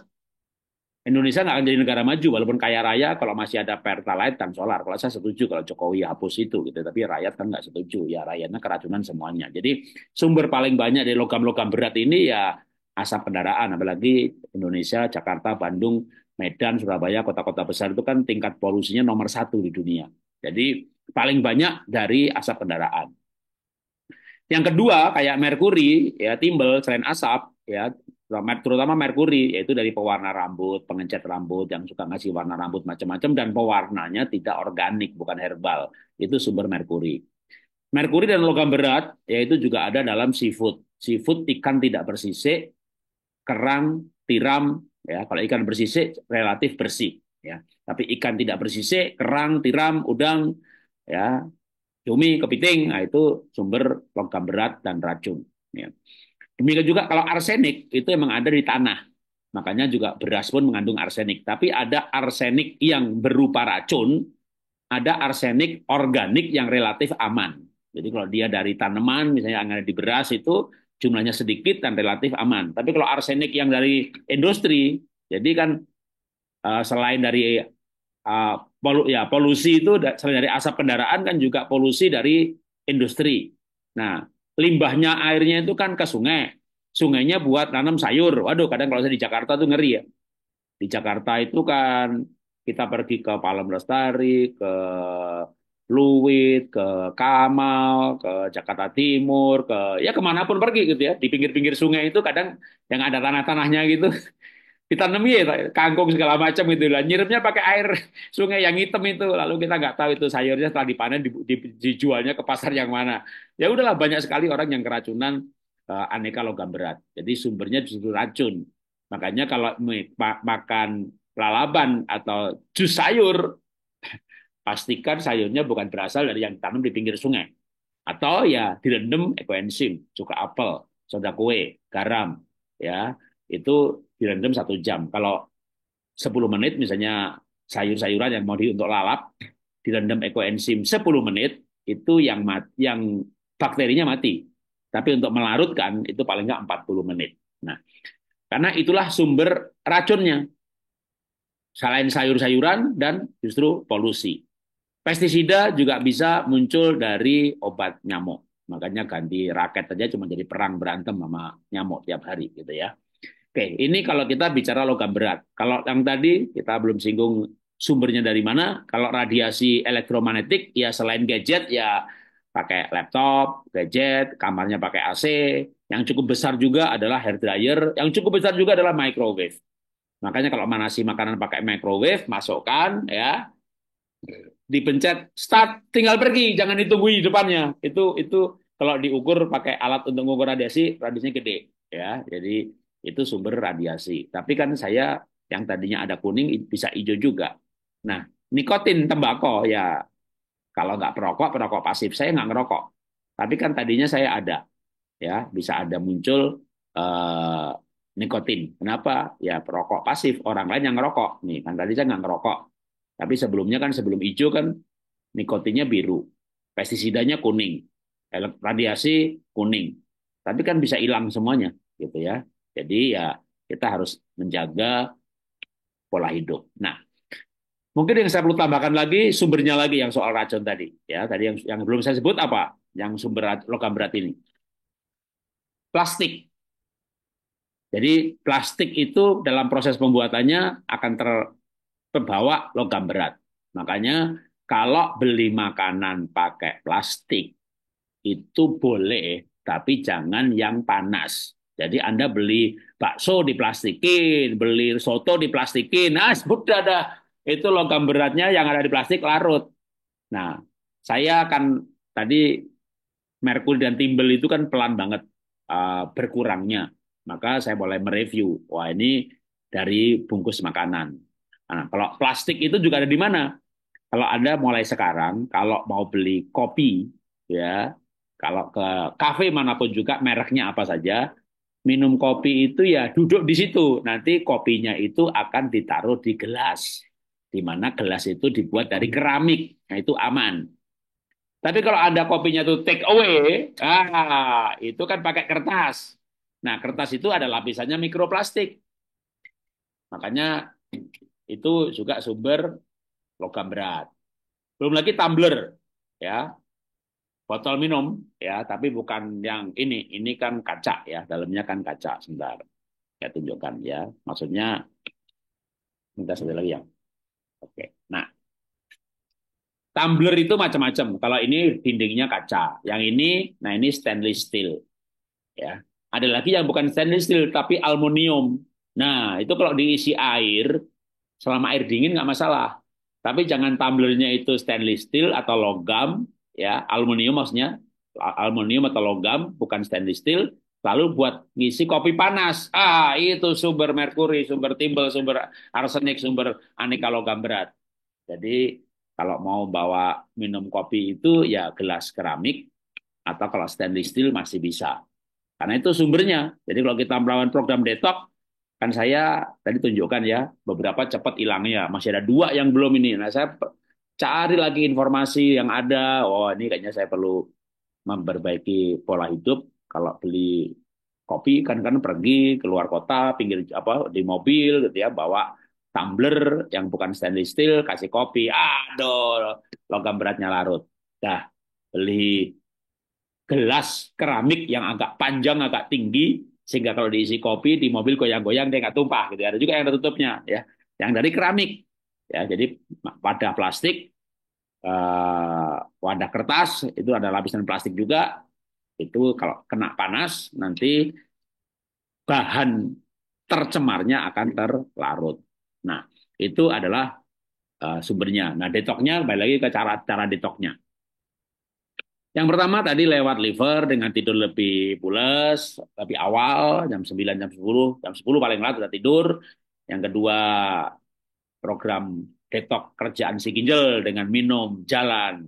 Indonesia nggak akan jadi negara maju walaupun kaya raya kalau masih ada pertalite dan solar. Kalau saya setuju kalau Jokowi hapus itu gitu, tapi rakyat kan nggak setuju. Ya rakyatnya keracunan semuanya. Jadi sumber paling banyak dari logam-logam berat ini ya asap kendaraan, apalagi Indonesia, Jakarta, Bandung, Medan, Surabaya, kota-kota besar itu kan tingkat polusinya nomor 1 di dunia. Jadi paling banyak dari asap kendaraan. Yang kedua kayak merkuri ya timbel selain asap ya terutama merkuri yaitu dari pewarna rambut, pengecat rambut yang suka ngasih warna rambut macam-macam dan pewarnanya tidak organik bukan herbal. Itu sumber merkuri. Merkuri dan logam berat yaitu juga ada dalam seafood. Seafood ikan tidak bersisik, kerang, tiram, Ya, kalau ikan bersisik relatif bersih. Ya, tapi ikan tidak bersisik, kerang, tiram, udang, ya, cumi, kepiting, nah itu sumber logam berat dan racun. Ya. Demikian juga kalau arsenik itu emang ada di tanah. Makanya juga beras pun mengandung arsenik. Tapi ada arsenik yang berupa racun, ada arsenik organik yang relatif aman. Jadi kalau dia dari tanaman, misalnya yang ada di beras itu jumlahnya sedikit dan relatif aman. Tapi kalau arsenik yang dari industri, jadi kan selain dari polusi itu selain dari asap kendaraan kan juga polusi dari industri. Nah, limbahnya airnya itu kan ke sungai. Sungainya buat nanam sayur. Waduh, kadang kalau saya di Jakarta tuh ngeri ya. Di Jakarta itu kan kita pergi ke Palem Lestari, ke Pluit, ke Kamal, ke Jakarta Timur, ke ya kemanapun pergi gitu ya. Di pinggir-pinggir sungai itu kadang yang ada tanah-tanahnya gitu ditanam ya kangkung segala macam itu lah nyiramnya pakai air sungai yang hitam itu lalu kita nggak tahu itu sayurnya setelah dipanen dijualnya ke pasar yang mana ya udahlah banyak sekali orang yang keracunan aneka logam berat jadi sumbernya justru racun makanya kalau makan lalaban atau jus sayur pastikan sayurnya bukan berasal dari yang ditanam di pinggir sungai atau ya direndam ekoenzim cuka apel soda kue garam ya itu direndam 1 jam. Kalau 10 menit misalnya sayur-sayuran yang mau untuk lalap direndam ekoenzim 10 menit itu yang bakterinya mati. Tapi untuk melarutkan itu paling nggak 40 menit. Nah, karena itulah sumber racunnya. Selain sayur-sayuran dan justru polusi. Pestisida juga bisa muncul dari obat nyamuk. Makanya ganti raket aja cuma jadi perang berantem sama nyamuk tiap hari gitu ya. Oke, ini kalau kita bicara logam berat. Kalau yang tadi kita belum singgung sumbernya dari mana. Kalau radiasi elektromagnetik ya selain gadget ya pakai laptop, gadget, kamarnya pakai AC. Yang cukup besar juga adalah hair dryer. Yang cukup besar juga adalah microwave. Makanya kalau manasi makanan pakai microwave, masukkan ya, dipencet start, tinggal pergi, jangan ditunggu di depannya. Itu kalau diukur pakai alat untuk mengukur radiasi, radiasinya gede ya. Jadi itu sumber radiasi. Tapi kan saya yang tadinya ada kuning bisa hijau juga. Nah, nikotin tembakau ya kalau nggak perokok, perokok pasif. Saya nggak ngerokok. Tapi kan tadinya saya ada ya, bisa ada muncul eh, nikotin. Kenapa? Ya perokok pasif, orang lain yang ngerokok. Nih, kan tadi saya nggak ngerokok. Tapi sebelumnya kan sebelum hijau kan nikotinnya biru, pestisidanya kuning, radiasi kuning. Tapi kan bisa hilang semuanya, gitu ya. Jadi ya kita harus menjaga pola hidup. Nah, mungkin yang saya perlu tambahkan lagi sumbernya lagi yang soal racun tadi, ya. Tadi yang belum saya sebut apa? Yang sumber logam berat ini, plastik. Jadi plastik itu dalam proses pembuatannya akan terbawa logam berat. Makanya kalau beli makanan pakai plastik itu boleh, tapi jangan yang panas. Jadi Anda beli bakso diplastikin, beli soto diplastikin, nah sudah dah. Itu logam beratnya yang ada di plastik larut. Nah, saya akan tadi merkuri dan timbel itu kan pelan banget berkurangnya. Maka saya mulai mereview. Wah ini dari bungkus makanan. Nah, kalau plastik itu juga ada di mana? Kalau Anda mulai sekarang, kalau mau beli kopi, ya, kalau ke kafe manapun juga mereknya apa saja, minum kopi itu ya duduk di situ. Nanti kopinya itu akan ditaruh di gelas, di mana gelas itu dibuat dari keramik. Nah, itu aman. Tapi kalau Anda kopinya tuh take away, itu kan pakai kertas. Nah, kertas itu ada lapisannya mikroplastik. Makanya itu juga sumber logam berat. Belum lagi tumbler, ya, botol minum, ya, tapi bukan yang ini. Ini kan kaca, ya, dalamnya kan kaca. Sebentar, saya tunjukkan, ya. Maksudnya, minta sekali lagi ya. Oke. Nah, tumbler itu macam-macam. Kalau ini dindingnya kaca, yang ini, nah ini stainless steel, ya. Ada lagi yang bukan stainless steel tapi aluminium. Nah, itu kalau diisi air, selama air dingin nggak masalah. Tapi jangan tumblernya itu stainless steel atau logam, ya, aluminium maksudnya, aluminium atau logam, bukan stainless steel. Lalu buat ngisi kopi panas, itu sumber merkuri, sumber timbel, sumber arsenik, sumber aneka logam berat. Jadi kalau mau bawa minum kopi itu ya gelas keramik atau kalau stainless steel masih bisa. Karena itu sumbernya. Jadi kalau kita melawan program detox, kan saya tadi tunjukkan ya beberapa cepat hilangnya. Masih ada dua yang belum ini. Nah saya cari lagi informasi yang ada. Oh ini kayaknya saya perlu memperbaiki pola hidup. Kalau beli kopi kan pergi keluar kota, pinggir apa di mobil gitu ya, bawa tumbler yang bukan stainless steel, kasih kopi. Aduh, logam beratnya larut. Dah beli gelas keramik yang agak panjang, agak tinggi, sehingga kalau diisi kopi di mobil goyang-goyang dia nggak tumpah gitu. Ada juga yang ada tutupnya ya, yang dari keramik ya. Jadi wadah plastik, wadah kertas itu ada lapisan plastik juga. Itu kalau kena panas nanti bahan tercemarnya akan terlarut. Nah itu adalah sumbernya. Nah detoxnya balik lagi ke cara detoxnya. Yang pertama tadi lewat liver dengan tidur lebih pules, lebih awal, jam 9, jam 10 paling lambat sudah tidur. Yang kedua, program detox kerjaan si ginjal dengan minum, jalan.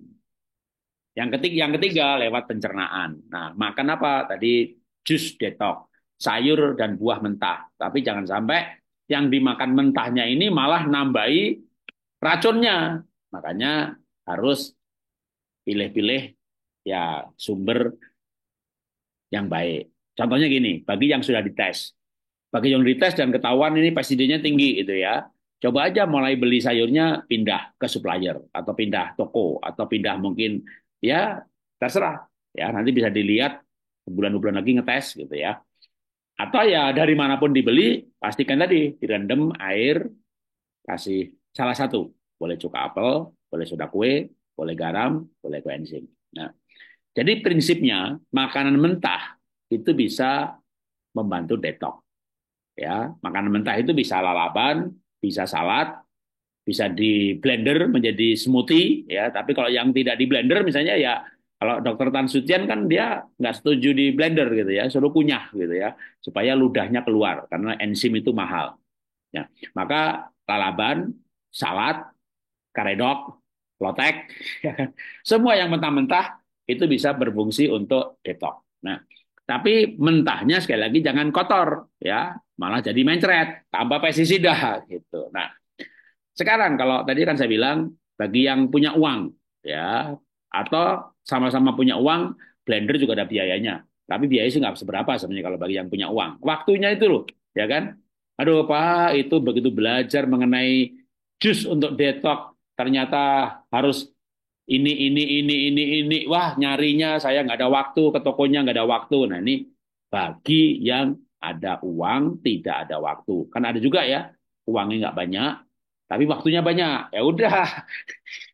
Yang ketiga lewat pencernaan. Nah, makan apa? Tadi jus detox, sayur dan buah mentah. Tapi jangan sampai yang dimakan mentahnya ini malah nambahi racunnya. Makanya harus pilih-pilih ya sumber yang baik. Contohnya gini, bagi yang sudah dites, bagi yang dites dan ketahuan ini PSID-nya tinggi gitu ya, coba aja mulai beli sayurnya pindah ke supplier atau pindah toko atau pindah mungkin ya terserah ya nanti bisa dilihat bulan-bulan lagi ngetes gitu ya. Atau ya dari manapun dibeli pastikan tadi direndam air kasih salah satu boleh cuka apel, boleh soda kue, boleh garam, boleh koenzim. Nah, jadi prinsipnya makanan mentah itu bisa membantu detox. Ya, makanan mentah itu bisa lalapan, bisa salad, bisa di blender menjadi smoothie. Ya, tapi kalau yang tidak di blender, misalnya ya kalau Dokter Tan Sutian kan dia nggak setuju di blender gitu ya, suruh kunyah gitu ya, supaya ludahnya keluar karena enzim itu mahal. Ya, maka lalapan, salad, karedok, lotek, semua yang mentah-mentah itu bisa berfungsi untuk detox. Nah, tapi mentahnya sekali lagi jangan kotor ya, malah jadi mencret, tambah pestisida gitu. Nah, sekarang kalau tadi kan saya bilang bagi yang punya uang ya atau sama-sama punya uang, blender juga ada biayanya. Tapi biaya sih nggak seberapa sebenarnya kalau bagi yang punya uang. Waktunya itu loh, ya kan? Aduh Pak, itu begitu belajar mengenai jus untuk detox, ternyata harus ini. Wah, nyarinya saya nggak ada waktu, ke tokonya nggak ada waktu. Nah ini bagi yang ada uang, tidak ada waktu. Kan ada juga ya, uangnya nggak banyak, tapi waktunya banyak. Ya udah,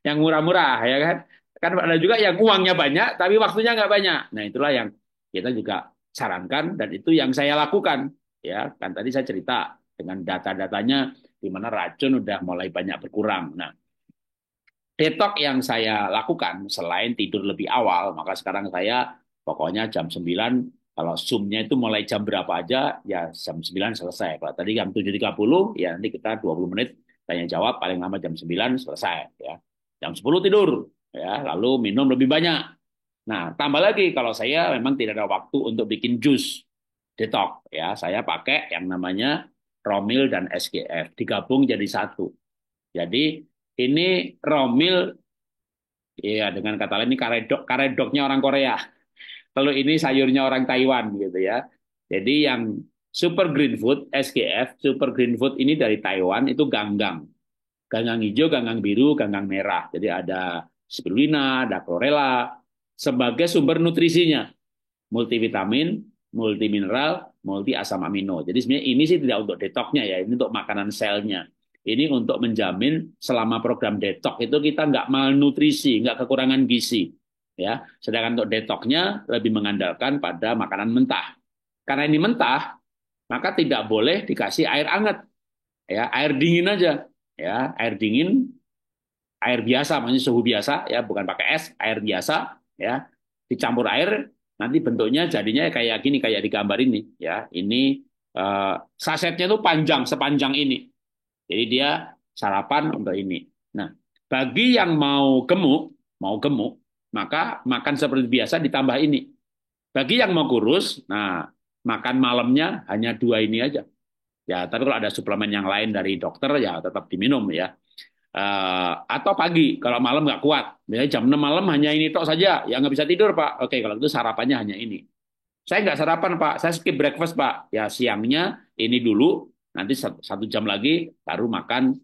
yang murah-murah ya kan. Kan ada juga yang uangnya banyak, tapi waktunya nggak banyak. Nah itulah yang kita juga sarankan dan itu yang saya lakukan. Ya kan tadi saya cerita dengan data-datanya di mana racun udah mulai banyak berkurang. Nah, detox yang saya lakukan selain tidur lebih awal, maka sekarang saya pokoknya jam 9 kalau Zoom-nya itu mulai jam berapa aja, ya jam 9 selesai. Kalau tadi jam 7.30, ya nanti kita 20 menit tanya jawab, paling lama jam 9 selesai. Ya. Jam 10 tidur, ya lalu minum lebih banyak. Nah, tambah lagi kalau saya memang tidak ada waktu untuk bikin jus detox, ya saya pakai yang namanya Romil dan SGF, digabung jadi satu. Jadi ini Romil, ya dengan kata lain ini karedoknya orang Korea. Kalau ini sayurnya orang Taiwan gitu ya. Jadi yang super green food SGF, super green food ini dari Taiwan itu ganggang. Ganggang hijau, ganggang biru, ganggang merah. Jadi ada spirulina, ada chlorella sebagai sumber nutrisinya, multivitamin, multimineral, multi asam amino. Jadi sebenarnya ini sih tidak untuk detoxnya ya, ini untuk makanan selnya. Ini untuk menjamin selama program detox itu kita nggak malnutrisi, nggak kekurangan gizi. Ya, sedangkan untuk detoxnya lebih mengandalkan pada makanan mentah. Karena ini mentah, maka tidak boleh dikasih air hangat. Ya, air dingin aja. Ya, air dingin, air biasa, maksudnya suhu biasa, ya bukan pakai es, air biasa, ya dicampur air. nanti bentuknya jadinya kayak gini, kayak di gambar ini ya. Ini sasetnya tuh panjang sepanjang ini. Jadi dia sarapan untuk ini. Nah, bagi yang mau gemuk, maka makan seperti biasa ditambah ini. Bagi yang mau kurus, nah makan malamnya hanya dua ini aja. Ya, tapi kalau ada suplemen yang lain dari dokter ya tetap diminum ya. Atau pagi kalau malam nggak kuat, ya jam 6 malam hanya ini tok saja, ya nggak bisa tidur Pak. Oke, kalau itu sarapannya hanya ini. Saya nggak sarapan Pak, saya skip breakfast Pak. Ya siangnya ini dulu, nanti satu jam lagi baru makan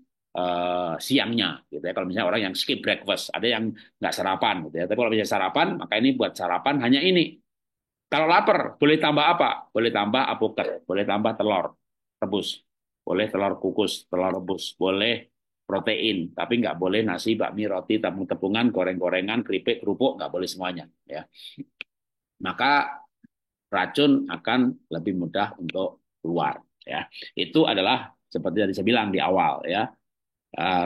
siangnya, gitu ya. Kalau misalnya orang yang skip breakfast, ada yang nggak sarapan, gitu ya. Tapi kalau misalnya sarapan, maka ini buat sarapan hanya ini. Kalau lapar, boleh tambah apa? Boleh tambah apokat, boleh tambah telur rebus, boleh telur kukus, telur rebus, boleh protein, tapi nggak boleh nasi, bakmi, roti, tepung-tepungan, goreng-gorengan, keripik, kerupuk, nggak boleh semuanya. Ya, maka racun akan lebih mudah untuk keluar. Ya, itu adalah seperti yang saya bilang di awal. Ya,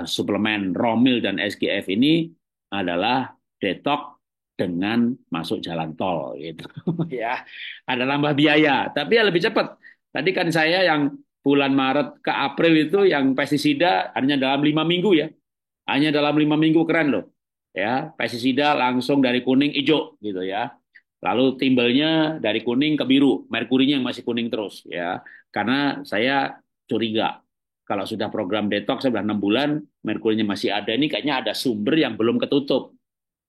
suplemen Romil dan SGF ini adalah detox dengan masuk jalan tol gitu ya. Ada nambah biaya, tapi ya lebih cepat. Tadi kan saya yang bulan Maret ke April itu yang pestisida hanya dalam 5 minggu ya. Hanya dalam 5 minggu, keren loh. Ya, pestisida langsung dari kuning hijau gitu ya. Lalu timbelnya dari kuning ke biru, merkurinya yang masih kuning terus ya. Karena saya curiga kalau sudah program detox sudah 6 bulan, merkurinya masih ada, ini kayaknya ada sumber yang belum ketutup.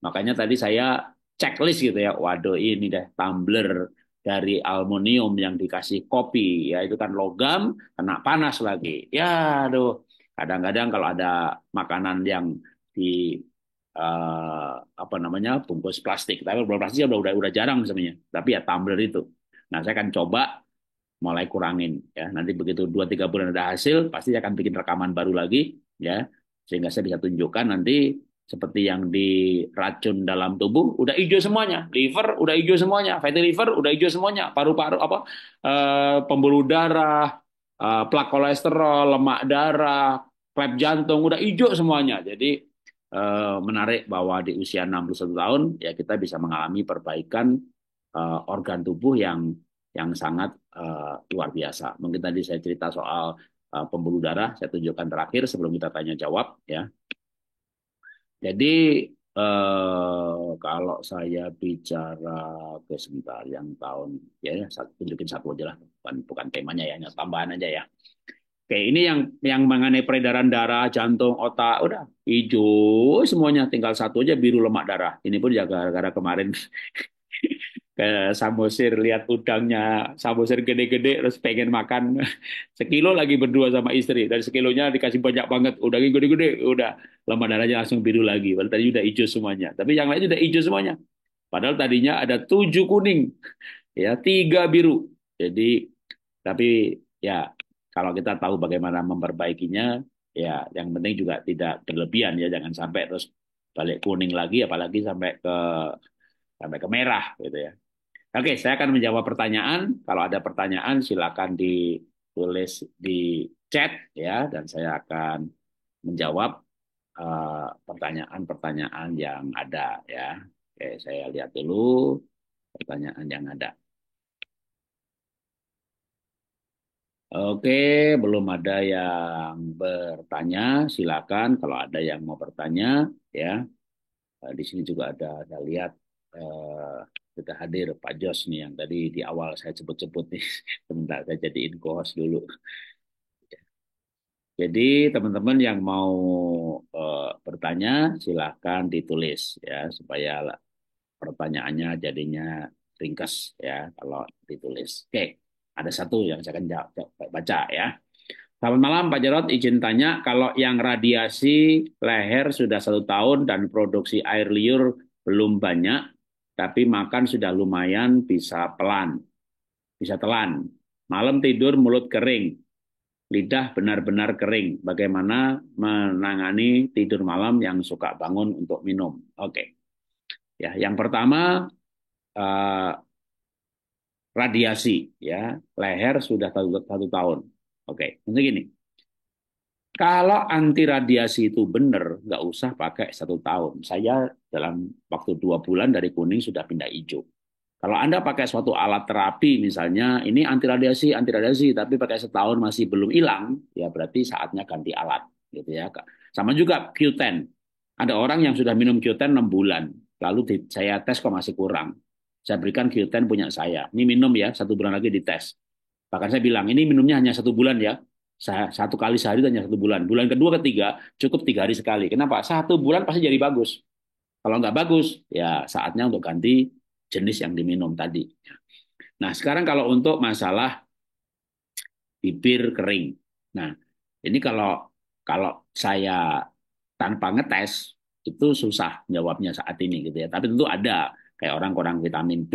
Makanya tadi saya checklist gitu ya. Waduh, ini deh tumbler dari aluminium yang dikasih kopi ya, itu kan logam, kena panas lagi. Ya, aduh. Kadang-kadang kalau ada makanan yang di apa namanya bungkus plastik, tapi bungkus plastik udah jarang sebenarnya. Tapi ya tumbler itu. Nah, saya akan coba mulai kurangin ya. Nanti begitu 2-3 bulan ada hasil, pasti saya akan bikin rekaman baru lagi ya, sehingga saya bisa tunjukkan nanti seperti yang diracun dalam tubuh udah hijau semuanya, liver udah hijau semuanya, fatty liver udah hijau semuanya, paru-paru apa pembuluh darah, plak kolesterol, lemak darah, klep jantung udah hijau semuanya. Jadi menarik bahwa di usia 61 tahun ya kita bisa mengalami perbaikan organ tubuh yang sangat luar biasa. Mungkin tadi saya cerita soal pembuluh darah, saya tunjukkan terakhir sebelum kita tanya jawab ya. Jadi kalau saya bicara ke sebentar yang tahun ya, tunjukin satu aja lah, bukan temanya ya, hanya tambahan aja ya. Oke, ini yang mengenai peredaran darah, jantung, otak, udah hijau semuanya, tinggal satu aja biru lemak darah. Ini pun ya gara-gara kemarin ke Samosir lihat udangnya Samosir gede-gede terus pengen makan sekilo lagi berdua sama istri, dari sekilonya dikasih banyak banget udangnya gede-gede, udah lemak darahnya langsung biru lagi, padahal tadi udah hijau semuanya, tapi yang lain udah hijau semuanya, padahal tadinya ada 7 kuning ya 3 biru. Jadi tapi ya kalau kita tahu bagaimana memperbaikinya, ya yang penting juga tidak berlebihan ya, jangan sampai terus balik kuning lagi, apalagi sampai ke merah gitu ya. Oke, saya akan menjawab pertanyaan. Kalau ada pertanyaan, silakan ditulis di chat ya, dan saya akan menjawab pertanyaan-pertanyaan yang ada ya. Oke, saya lihat dulu pertanyaan yang ada. Oke, belum ada yang bertanya. Silakan kalau ada yang mau bertanya ya. Di sini juga ada, saya lihat sudah hadir Pak Jos nih yang tadi di awal saya sebut-sebut nih. Sebentar saya jadiin co-host dulu. Jadi teman-teman yang mau bertanya silahkan ditulis ya, supaya pertanyaannya jadinya ringkas ya kalau ditulis. Oke, ada satu yang saya akan baca ya. Selamat malam Pak Jarot, izin tanya, kalau yang radiasi leher sudah 1 tahun dan produksi air liur belum banyak, tapi makan sudah lumayan, bisa telan. Malam tidur mulut kering, lidah benar-benar kering. Bagaimana menangani tidur malam yang suka bangun untuk minum? Oke, ya. Yang pertama eh, radiasi, ya. Leher sudah 1 tahun. Oke, untuk gini. Kalau anti radiasi itu benar, nggak usah pakai 1 tahun. Saya dalam waktu 2 bulan dari kuning sudah pindah hijau. Kalau Anda pakai suatu alat terapi, misalnya ini anti radiasi, tapi pakai setahun masih belum hilang, ya berarti saatnya ganti alat, gitu ya. Sama juga Q10. Ada orang yang sudah minum Q10 6 bulan, lalu saya tes kok masih kurang. Saya berikan Q10 punya saya. Ini minum ya, 1 bulan lagi dites. Bahkan saya bilang, ini minumnya hanya 1 bulan ya. Satu kali sehari itu hanya 1 bulan. Bulan kedua, ketiga, cukup 3 hari sekali. Kenapa? 1 bulan pasti jadi bagus. Kalau nggak bagus, ya saatnya untuk ganti jenis yang diminum tadi. Nah, sekarang kalau untuk masalah bibir kering. Nah, ini kalau kalau saya tanpa ngetes itu susah jawabnya saat ini gitu ya. Tapi tentu ada kayak orang kurang vitamin B,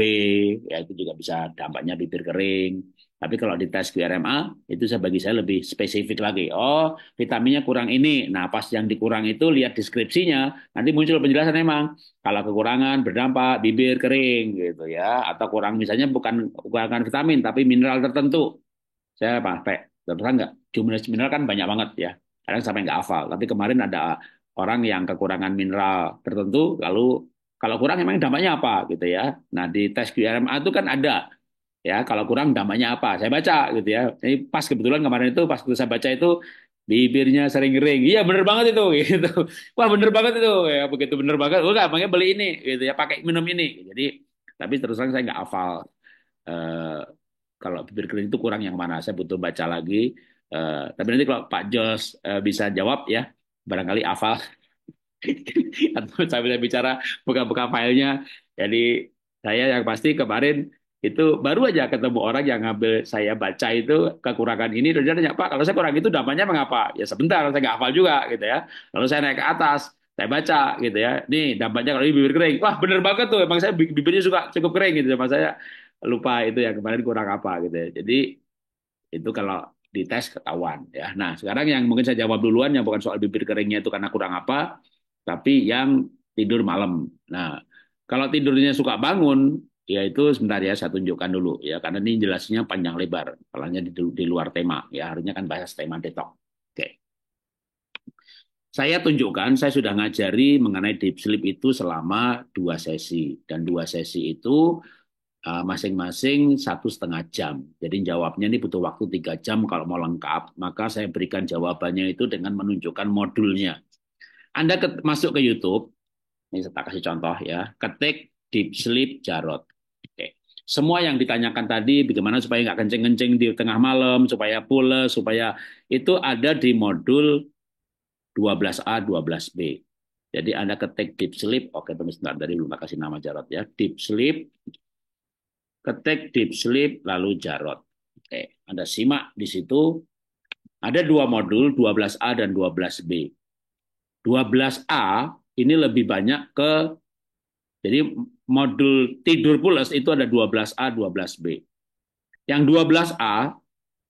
ya itu juga bisa dampaknya bibir kering. Tapi kalau di tes QRMA itu bagi saya lebih spesifik lagi. Oh, vitaminnya kurang ini. Nah, pas yang dikurang itu lihat deskripsinya, nanti muncul penjelasan emang kalau kekurangan berdampak bibir kering gitu ya, atau kurang misalnya bukan kekurangan vitamin tapi mineral tertentu. Saya pakai, terus nggak, jumlah mineral kan banyak banget ya. Kadang sampai nggak hafal. Tapi kemarin ada orang yang kekurangan mineral tertentu, lalu kalau kurang emang dampaknya apa gitu ya. Nah di tes QRMA itu kan ada ya kalau kurang dampaknya apa. Saya baca gitu ya. Ini pas kebetulan kemarin itu pas saya baca itu bibirnya sering kering. Iya bener banget itu gitu. Wah bener banget itu ya begitu bener banget. Udah makanya beli ini gitu ya pakai minum ini. Jadi tapi terus terang saya nggak hafal eh, kalau bibir kering itu kurang yang mana? Saya butuh baca lagi. Tapi nanti kalau Pak Jos bisa jawab ya, barangkali hafal atau saya bisa bicara buka-buka filenya. Jadi saya yang pasti kemarin itu baru aja ketemu orang yang ngambil saya baca itu kekurangan ini dan dia nanya Pak kalau saya kurang itu dampaknya mengapa? Ya sebentar saya nggak hafal juga gitu ya. Lalu saya naik ke atas saya baca gitu ya. Nih dampaknya kalau ini bibir kering. Wah bener banget tuh. Emang saya bibirnya suka cukup kering gitu. Sama saya lupa itu yang kemarin kurang apa gitu ya. Jadi itu kalau dites ketahuan ya. Nah, sekarang yang mungkin saya jawab duluan yang bukan soal bibir keringnya itu karena kurang apa, tapi yang tidur malam. Nah, kalau tidurnya suka bangun, ya itu sebentar ya saya tunjukkan dulu ya karena ini jelasnya panjang lebar. Kalanya di luar tema ya, harusnya kan bahas tema detox. Oke. Saya tunjukkan, saya sudah ngajari mengenai deep sleep itu selama 2 sesi. Dan 2 sesi itu masing-masing 1,5 jam. Jadi jawabnya ini butuh waktu 3 jam kalau mau lengkap. Maka saya berikan jawabannya itu dengan menunjukkan modulnya. Anda masuk ke YouTube, ini saya kasih contoh ya, ketik Deep Sleep Jarot. Oke. Semua yang ditanyakan tadi, bagaimana supaya nggak kencing-kencing di tengah malam, supaya pules, supaya itu ada di modul 12A, 12B. Jadi Anda ketik Deep Sleep, oke tunggu sebentar, dari belum kasih nama Jarot ya, Deep Sleep, ketik Deep Sleep, lalu Jarot. Oke, Anda simak di situ. Ada 2 modul, 12A dan 12B. 12A ini lebih banyak ke, jadi modul tidur pulas itu ada 12A, 12B. Yang 12A,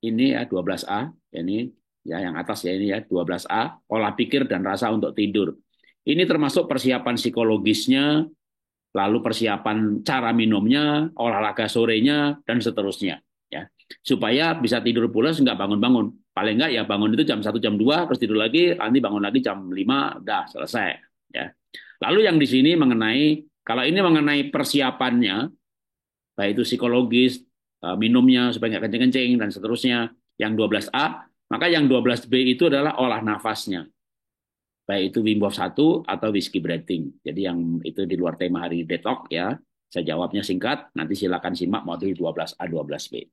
ini ya 12A, ini ya yang atas ya ini ya 12A, olah pikir dan rasa untuk tidur. Ini termasuk persiapan psikologisnya, lalu persiapan cara minumnya, olahraga sorenya, dan seterusnya. Ya, supaya bisa tidur pulas nggak bangun-bangun. Paling nggak ya bangun itu jam 1, jam 2, terus tidur lagi, nanti bangun lagi jam 5, udah selesai. Ya. Lalu yang di sini mengenai, kalau ini mengenai persiapannya, baik itu psikologis, minumnya supaya nggak kencing-kencing, dan seterusnya, yang 12A, maka yang 12B itu adalah olah nafasnya baik itu Wim Hof 1 atau whiskey breathing. Jadi yang itu di luar tema hari detox ya. Saya jawabnya singkat, nanti silakan simak modul 12A 12B.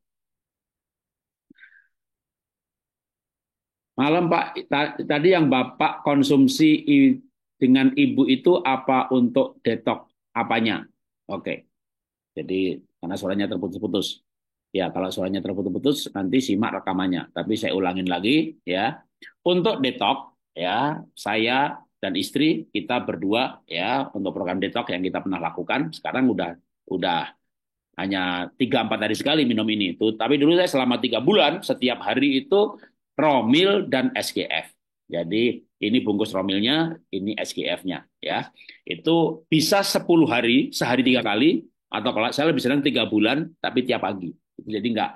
Malam Pak, tadi yang Bapak konsumsi dengan Ibu itu apa untuk detox? Apanya? Oke. Jadi karena suaranya terputus-putus. Ya, kalau suaranya terputus-putus nanti simak rekamannya. Tapi saya ulangin lagi ya. Untuk detox ya, saya dan istri kita berdua ya untuk program detox yang kita pernah lakukan sekarang udah hanya 3-4 hari sekali minum ini itu. Tapi dulu saya selama 3 bulan setiap hari itu Romil dan SGF. Jadi ini bungkus Romilnya, ini SGF-nya ya. Itu bisa 10 hari, sehari 3 kali, atau kalau saya lebih senang 3 bulan, tapi tiap pagi. Jadi nggak,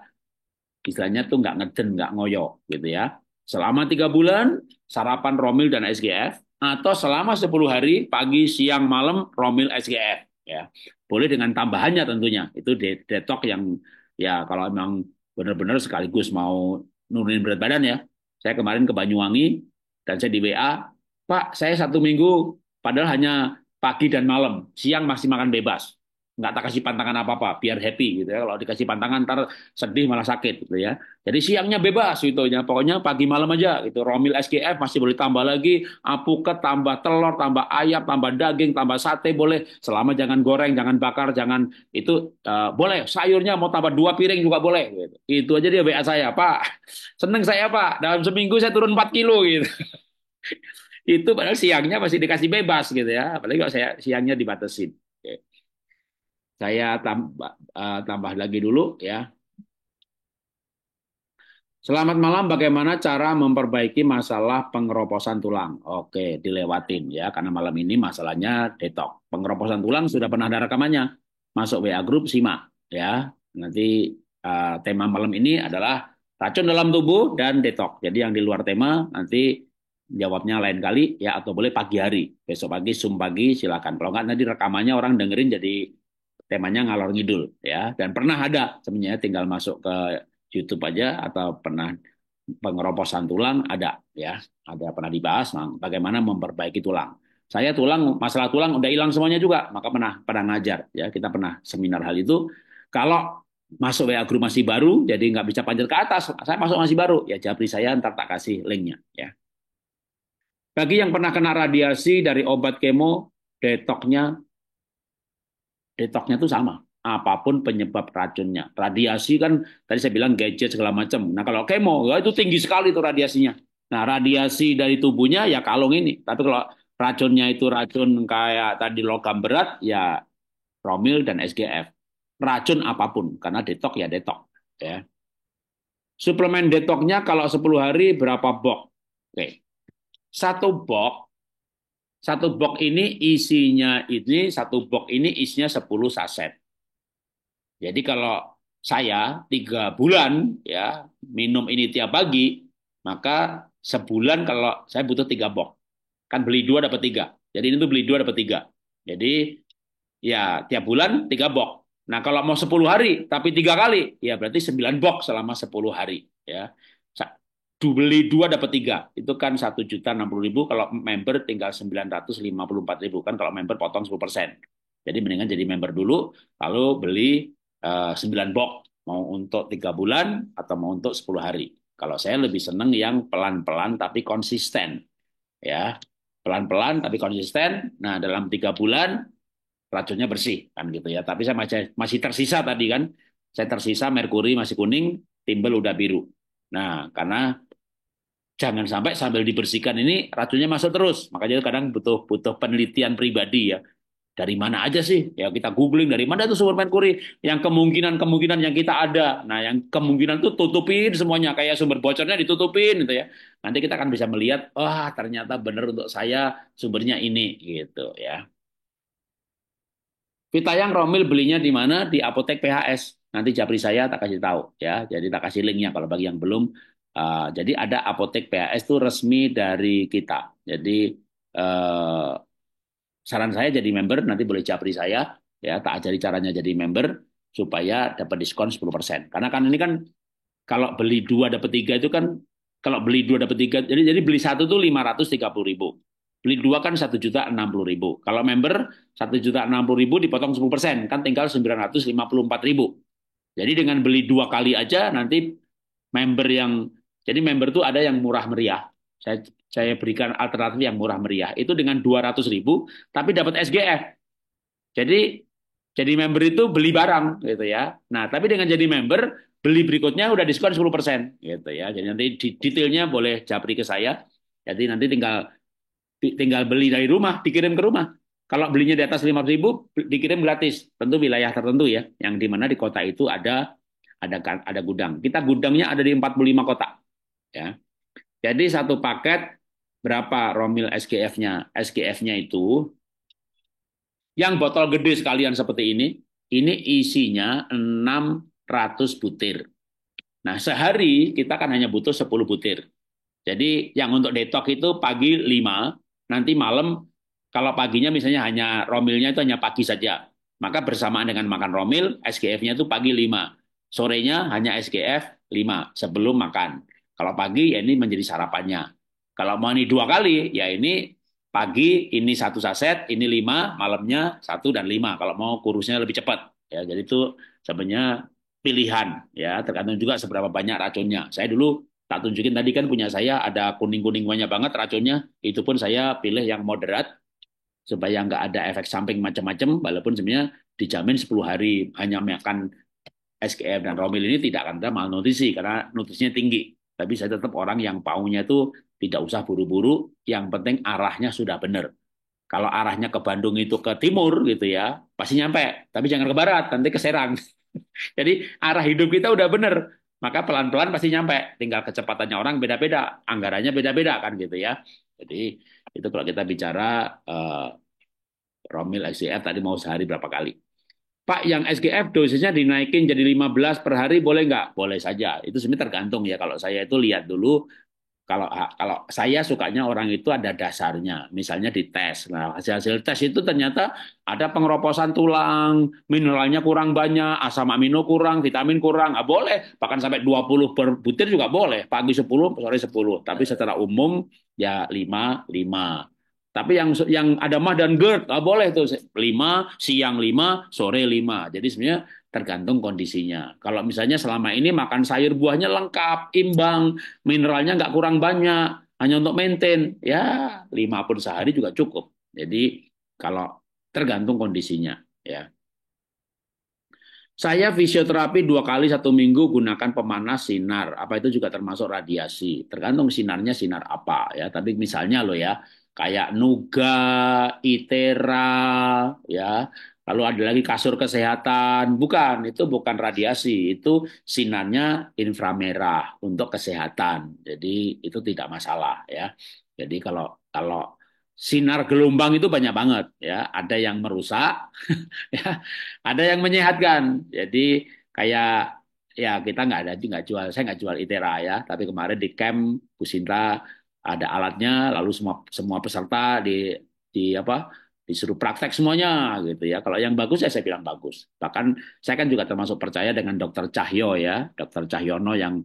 istilahnya tuh nggak ngeden, nggak ngoyo gitu ya. Selama 3 bulan, sarapan Romil dan SGF, atau selama 10 hari, pagi, siang, malam, Romil, SGF. ya. Boleh dengan tambahannya tentunya. Itu detox yang ya kalau memang benar-benar sekaligus mau nurunin berat badan ya. Saya kemarin ke Banyuwangi dan saya di WA, Pak, saya 1 minggu padahal hanya pagi dan malam, siang masih makan bebas, nggak tak kasih pantangan apa-apa, biar happy gitu ya. Kalau dikasih pantangan ntar sedih malah sakit gitu ya. Jadi siangnya bebas gitu ya, pokoknya pagi malam aja gitu. Romil SGF masih boleh tambah lagi, apuket tambah telur, tambah ayam, tambah daging, tambah sate boleh, selama jangan goreng, jangan bakar, jangan itu boleh. Sayurnya mau tambah 2 piring juga boleh. Gitu. Itu aja dia WA saya, Pak. Seneng saya Pak, dalam seminggu saya turun 4 kilo gitu. Itu padahal siangnya masih dikasih bebas gitu ya. Apalagi kalau saya siangnya dibatasin. Oke. Saya tambah lagi dulu ya. Selamat malam, bagaimana cara memperbaiki masalah pengeroposan tulang? Oke, dilewatin ya, karena malam ini masalahnya detok. Pengeroposan tulang sudah pernah ada rekamannya. Masuk WA Group, simak ya. Nanti tema malam ini adalah racun dalam tubuh dan detok. Jadi yang di luar tema nanti jawabnya lain kali ya, atau boleh pagi hari. Besok pagi, Zoom pagi, silakan. Kalau nggak nanti rekamannya orang dengerin jadi temanya ngalor ngidul ya. Dan pernah ada sebenarnya, tinggal masuk ke YouTube aja atau pernah pengeroposan tulang ada ya, ada pernah dibahas bagaimana memperbaiki tulang. Saya masalah tulang udah hilang semuanya juga, maka pernah ngajar ya, kita pernah seminar hal itu. Kalau masuk WA Group masih baru, jadi nggak bisa panjat ke atas, saya masuk masih baru, ya japri saya ntar tak kasih linknya ya. Bagi yang pernah kena radiasi dari obat kemo, detoknya detoknya itu sama. Apapun penyebab racunnya. Radiasi kan tadi saya bilang gadget segala macam. Nah kalau kemo ya itu tinggi sekali itu radiasinya. Nah radiasi dari tubuhnya ya kalung ini. Tapi kalau racunnya itu racun kayak tadi logam berat ya Romil dan SGF. Racun apapun karena detok ya detok. Ya. Suplemen detoknya kalau 10 hari berapa box? Oke. Satu box satu box ini isinya 10 saset. Jadi kalau saya 3 bulan ya minum ini tiap pagi, maka sebulan kalau saya butuh 3 box, kan beli 2 dapat 3. Jadi ini tuh beli 2 dapat 3. Jadi ya tiap bulan 3 box. Nah kalau mau 10 hari tapi 3 kali, ya berarti 9 box selama 10 hari. Ya, beli 2 dapat 3, itu kan 1.060.000. Kalau member tinggal 954.000 kan, kalau member potong 10%. Jadi mendingan jadi member dulu, lalu beli 9 box, mau untuk 3 bulan atau mau untuk 10 hari. Kalau saya lebih seneng yang pelan-pelan tapi konsisten, ya pelan-pelan tapi konsisten. Nah dalam 3 bulan racunnya bersih kan gitu ya. Tapi saya masih tersisa tadi kan, saya tersisa merkuri masih kuning, timbel udah biru. Nah karena jangan sampai sambil dibersihkan ini racunnya masuk terus. Makanya kadang butuh butuh penelitian pribadi ya. Dari mana aja sih? Ya kita googling dari mana tuh sumber merkuri. Yang kemungkinan-kemungkinan yang kita ada. Nah, yang kemungkinan tuh tutupin semuanya, kayak sumber bocornya ditutupin gitu ya. Nanti kita akan bisa melihat, wah ternyata benar untuk saya sumbernya ini gitu ya. Vitayang Romil belinya di mana? Di apotek PHS. Nanti japri saya tak kasih tahu ya. Jadi tak kasih linknya kalau bagi yang belum. Jadi ada apotek PHS itu resmi dari kita. Jadi uh, saran saya jadi member, nanti boleh japri saya ya, tak ajari caranya jadi member supaya dapat diskon 10%. Karena kan ini kan kalau beli 2 dapat 3 itu kan, kalau beli 2 dapat 3, jadi beli satu tuh 530.000. Beli 2 kan 1.060.000. Kalau member 1.060.000 dipotong 10%, kan tinggal 954.000. Jadi dengan beli 2 kali aja nanti member yang, jadi member tuh ada yang murah meriah. Saya berikan alternatif yang murah meriah. Itu dengan 200.000 tapi dapat SGF. Jadi member itu beli barang gitu ya. Nah, tapi dengan jadi member, beli berikutnya udah diskon 10% gitu ya. Jadi nanti detailnya boleh japri ke saya. Jadi nanti tinggal beli dari rumah, dikirim ke rumah. Kalau belinya di atas 5.000 dikirim gratis. Tentu wilayah tertentu ya, yang di mana di kota itu ada gudang. Kita gudangnya ada di 45 kota ya. Jadi satu paket berapa Romil SGF-nya? SGF-nya itu yang botol gede sekalian seperti ini isinya 600 butir. Nah, sehari kita kan hanya butuh 10 butir. Jadi yang untuk detok itu pagi 5, nanti malam kalau paginya misalnya hanya Romilnya itu hanya pagi saja. Maka bersamaan dengan makan Romil, SGF-nya itu pagi 5. Sorenya hanya SGF 5 sebelum makan. Kalau pagi ya ini menjadi sarapannya. Kalau mau ini 2 kali, ya ini pagi ini 1 saset, ini 5, malamnya 1 dan 5. Kalau mau kurusnya lebih cepat. Ya, jadi itu sebenarnya pilihan ya, tergantung juga seberapa banyak racunnya. Saya dulu tak tunjukin tadi kan punya saya ada kuning-kuning banyak banget racunnya. Itu pun saya pilih yang moderat supaya nggak ada efek samping macam-macam, walaupun sebenarnya dijamin 10 hari hanya makan SGF dan Romil ini tidak akan ada malnutrisi karena nutrisinya tinggi. Tapi saya tetap orang yang paunya itu tidak usah buru-buru, yang penting arahnya sudah benar. Kalau arahnya ke Bandung itu ke timur gitu ya, pasti nyampe. Tapi jangan ke barat, nanti ke Serang. Jadi arah hidup kita udah benar, maka pelan-pelan pasti nyampe. Tinggal kecepatannya orang beda-beda, anggarannya beda-beda kan gitu ya. Jadi itu kalau kita bicara Romil SGF tadi mau sehari berapa kali. Pak, yang SGF dosisnya dinaikin jadi 15 per hari boleh nggak? Boleh saja. Itu sebenarnya tergantung ya. Kalau saya itu lihat dulu, kalau kalau saya sukanya orang itu ada dasarnya. Misalnya di tes. Nah, hasil-hasil tes itu ternyata ada pengeroposan tulang, mineralnya kurang banyak, asam amino kurang, vitamin kurang. Nggak boleh. Bahkan sampai 20 per butir juga boleh. Pagi 10, sore 10. Tapi secara umum ya 5, 5. Tapi yang ada mah dan GERD, nggak boleh tuh 5, siang 5, sore 5. Jadi sebenarnya tergantung kondisinya. Kalau misalnya selama ini makan sayur buahnya lengkap, imbang, mineralnya nggak kurang banyak, hanya untuk maintain, ya 5 pun sehari juga cukup. Jadi kalau tergantung kondisinya, ya. Saya fisioterapi 2 kali 1 minggu gunakan pemanas sinar. Apa itu juga termasuk radiasi? Tergantung sinarnya sinar apa ya. Tapi misalnya loh ya, kayak Nuga, Itera, ya. Lalu ada lagi kasur kesehatan. Bukan, itu bukan radiasi. Itu sinarnya inframerah untuk kesehatan. Jadi itu tidak masalah ya. Jadi kalau kalau sinar gelombang itu banyak banget ya. Ada yang merusak, ya ada yang menyehatkan. Jadi kayak ya kita nggak jual, saya nggak jual Itera ya, tapi kemarin di camp Bu Sinta ada alatnya, lalu semua semua peserta di apa disuruh praktek semuanya gitu ya. Kalau yang bagus ya saya bilang bagus. Bahkan saya kan juga termasuk percaya dengan Dokter Cahyo ya, Dokter Cahyono yang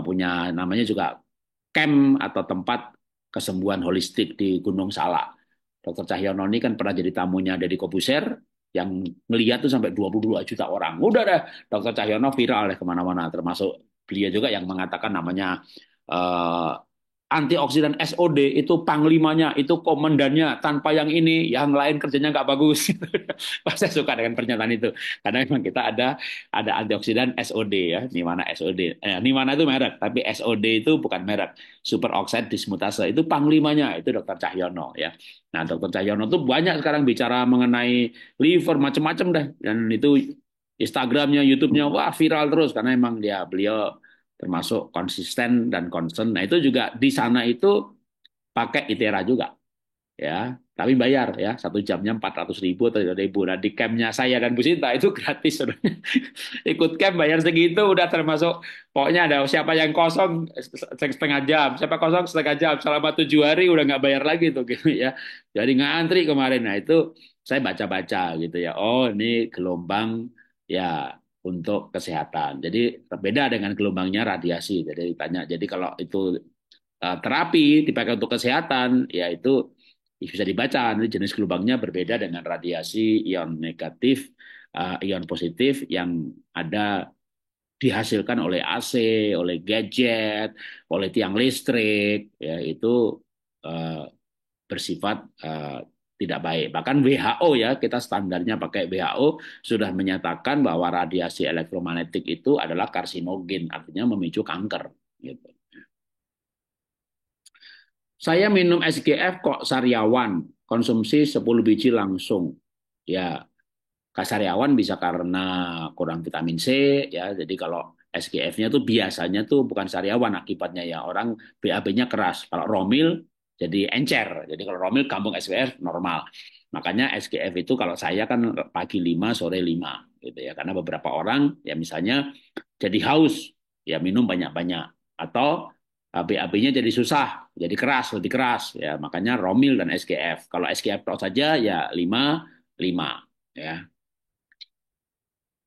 punya namanya juga camp atau tempat kesembuhan holistik di Gunung Salak. Dokter Cahyono ini kan pernah jadi tamunya Deddy Kobuser yang ngelihat tuh sampai 22 juta orang. Udah deh, Dokter Cahyono viral deh kemana-mana. Termasuk beliau juga yang mengatakan namanya eh, antioksidan SOD itu panglimanya, itu komandannya. Tanpa yang ini, yang lain kerjanya nggak bagus. Saya suka dengan pernyataan itu. Karena memang kita ada antioksidan SOD ya. Nimana SOD. Nimana itu merek, tapi SOD itu bukan merek. Super oxide dismutase itu panglimanya, itu Dokter Cahyono ya. Nah, Dokter Cahyono tuh banyak sekarang bicara mengenai liver macam-macam deh, dan itu Instagramnya, YouTube-nya wah viral terus karena emang beliau termasuk konsisten dan concern. Nah itu juga di sana itu pakai ITERA juga ya, tapi bayar ya 1 jamnya 400.000 atau 3.000. Nah di campnya saya dan Bu Sinta itu gratis sebenarnya. Ikut camp bayar segitu udah termasuk, pokoknya ada siapa yang kosong setengah jam, siapa kosong setengah jam selama 7 hari udah nggak bayar lagi tuh gitu ya. Jadi ngantri kemarin. Nah itu saya baca-baca gitu ya. Oh ini gelombang ya untuk kesehatan. Jadi berbeda dengan gelombangnya radiasi. Jadi tanya. Jadi kalau itu terapi dipakai untuk kesehatan, ya itu bisa dibaca. Nanti jenis gelombangnya berbeda dengan radiasi ion negatif, ion positif yang ada dihasilkan oleh AC, oleh gadget, oleh tiang listrik, ya itu uh, bersifat tidak baik. Bahkan WHO ya, kita standarnya pakai WHO sudah menyatakan bahwa radiasi elektromagnetik itu adalah karsinogen, artinya memicu kanker. Gitu. Saya minum SGF kok sariawan, konsumsi 10 biji langsung. Ya, kasariawan bisa karena kurang vitamin C ya. Jadi kalau SGF-nya tuh biasanya tuh bukan sariawan akibatnya ya. Orang BAB-nya keras. Kalau Romil jadi encer. Jadi kalau Romil kampung SGF normal. Makanya SGF itu kalau saya kan pagi 5 sore 5 gitu ya. Karena beberapa orang ya misalnya jadi haus ya minum banyak-banyak atau BAB-nya jadi susah, jadi keras, lebih keras ya. Makanya Romil dan SGF. Kalau SGF tok saja ya 5 5 ya.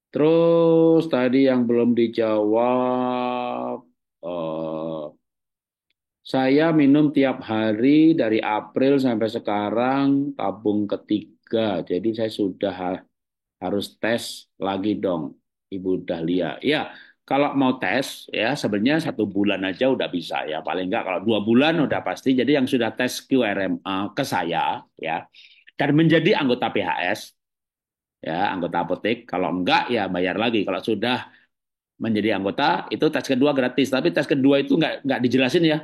Terus tadi yang belum dijawab, eh, saya minum tiap hari dari April sampai sekarang tabung ketiga. Jadi saya sudah harus tes lagi dong, Ibu Dahlia. Ya, kalau mau tes ya sebenarnya 1 bulan aja udah bisa ya. Paling enggak kalau 2 bulan udah pasti. Jadi yang sudah tes QRMA ke saya ya dan menjadi anggota PHS ya anggota apotek. Kalau enggak ya bayar lagi. Kalau sudah menjadi anggota itu tes kedua gratis. Tapi tes kedua itu enggak dijelasin ya.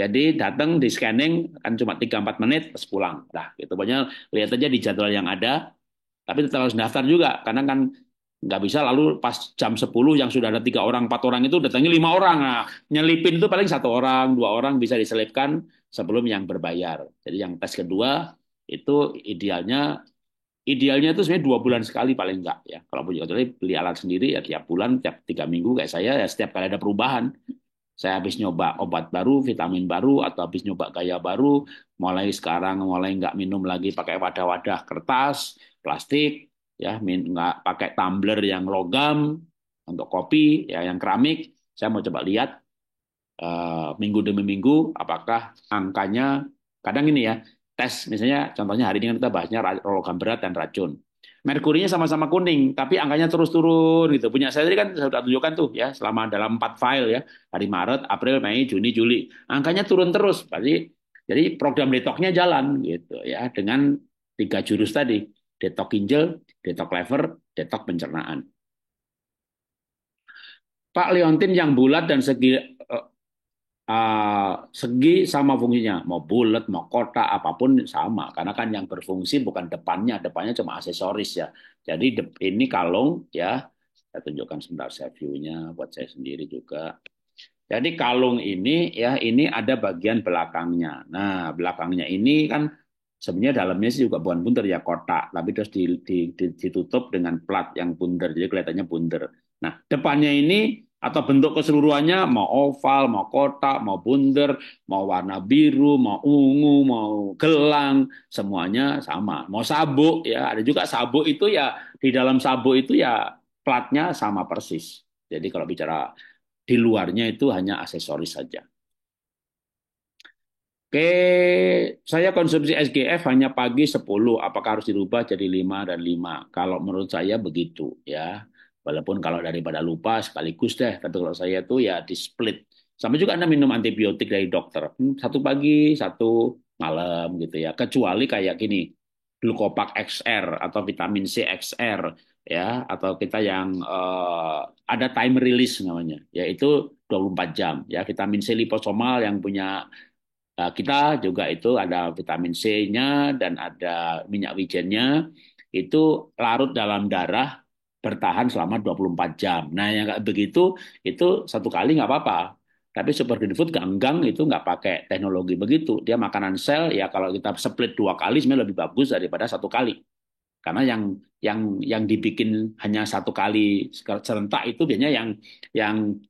Jadi datang di scanning kan cuma 3-4 menit terus pulang. Nah, gitu banyak lihat aja di jadwal yang ada. Tapi tetap harus daftar juga karena kan nggak bisa lalu pas jam 10 yang sudah ada 3 orang 4 orang itu datangnya 5 orang. Nah, nyelipin itu paling 1 orang 2 orang bisa diselipkan sebelum yang berbayar. Jadi yang tes kedua itu idealnya itu sebenarnya 2 bulan sekali paling enggak ya. Kalau punya kecuali beli alat sendiri ya tiap bulan, tiap 3 minggu kayak saya ya setiap kali ada perubahan. Saya habis nyoba obat baru, vitamin baru, atau habis nyoba gaya baru, mulai sekarang mulai nggak minum lagi pakai wadah-wadah kertas, plastik, ya, nggak pakai tumbler yang logam untuk kopi, ya, yang keramik. Saya mau coba lihat minggu demi minggu apakah angkanya kadang ini ya tes misalnya contohnya hari ini kan kita bahasnya logam berat dan racun. Merkurinya sama-sama kuning, tapi angkanya terus turun gitu. Punya saya tadi kan saya sudah tunjukkan tuh ya selama dalam 4 file ya dari Maret, April, Mei, Juni, Juli, angkanya turun terus. Berarti jadi program detoxnya jalan gitu ya dengan 3 jurus tadi, detox ginjal, detox liver, detox pencernaan. Pak Leontin yang bulat dan segi sama fungsinya, mau bulat, mau kotak, apapun sama. Karena kan yang berfungsi bukan depannya cuma aksesoris ya. Jadi ini kalung ya, saya tunjukkan sebentar saya view-nya buat saya sendiri juga. Jadi kalung ini ya, ini ada bagian belakangnya. Nah, belakangnya ini kan sebenarnya dalamnya sih juga bukan bundar ya kotak, tapi terus ditutup dengan plat yang bundar, jadi kelihatannya bundar. Nah, depannya ini atau bentuk keseluruhannya mau oval, mau kotak, mau bundar, mau warna biru, mau ungu, mau gelang, semuanya sama. Mau sabuk ya, ada juga sabuk itu ya di dalam sabuk itu ya platnya sama persis. Jadi kalau bicara di luarnya itu hanya aksesoris saja. Oke, saya konsumsi SGF hanya pagi 10. Apakah harus dirubah jadi 5 dan 5? Kalau menurut saya begitu ya. Walaupun kalau daripada lupa sekaligus deh. Tapi kalau saya tuh ya di split. Sama juga Anda minum antibiotik dari dokter. Satu pagi, satu malam gitu ya. Kecuali kayak gini, Glucopak XR atau vitamin C XR ya. Atau kita yang ada time release namanya. Yaitu 24 jam. Ya, vitamin C liposomal yang punya kita juga itu ada vitamin C-nya dan ada minyak wijennya itu larut dalam darah bertahan selama 24 jam. Nah, yang kayak begitu itu satu kali nggak apa-apa. Tapi supergreen food ganggang itu nggak pakai teknologi begitu. Dia makanan sel ya kalau kita split 2 kali sebenarnya lebih bagus daripada 1 kali. Karena yang dibikin hanya 1 kali serentak itu biasanya yang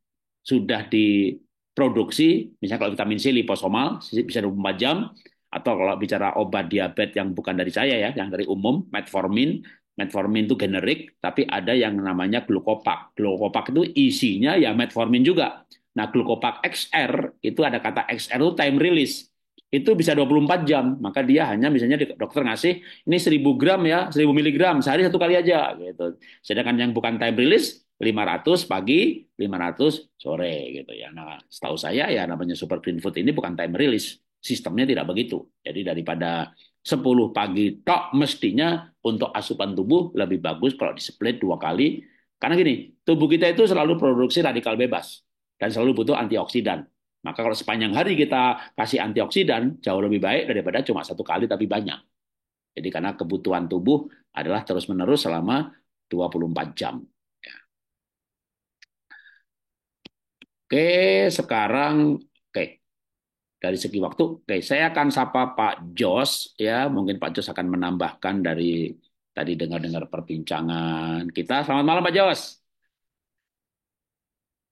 sudah diproduksi, misalnya kalau vitamin C liposomal bisa 24 jam, atau kalau bicara obat diabetes yang bukan dari saya ya, yang dari umum, metformin, metformin itu generik, tapi ada yang namanya glukopak. Glukopak itu isinya ya metformin juga. Nah, glukopak XR itu ada kata XR itu time release. Itu bisa 24 jam, maka dia hanya misalnya dokter ngasih ini 1000 gram ya, 1000 miligram sehari 1 kali aja gitu. Sedangkan yang bukan time release 500 pagi, 500 sore gitu ya. Nah, setahu saya ya namanya super green food ini bukan time release. Sistemnya tidak begitu. Jadi daripada 10 pagi tok mestinya untuk asupan tubuh lebih bagus kalau di split 2 kali. Karena gini, tubuh kita itu selalu produksi radikal bebas dan selalu butuh antioksidan. Maka kalau sepanjang hari kita kasih antioksidan jauh lebih baik daripada cuma 1 kali tapi banyak. Jadi karena kebutuhan tubuh adalah terus-menerus selama 24 jam. Oke, sekarang oke dari segi waktu, oke saya akan sapa Pak Jos ya. Mungkin Pak Jos akan menambahkan dari tadi dengar-dengar perbincangan kita. Selamat malam Pak Jos.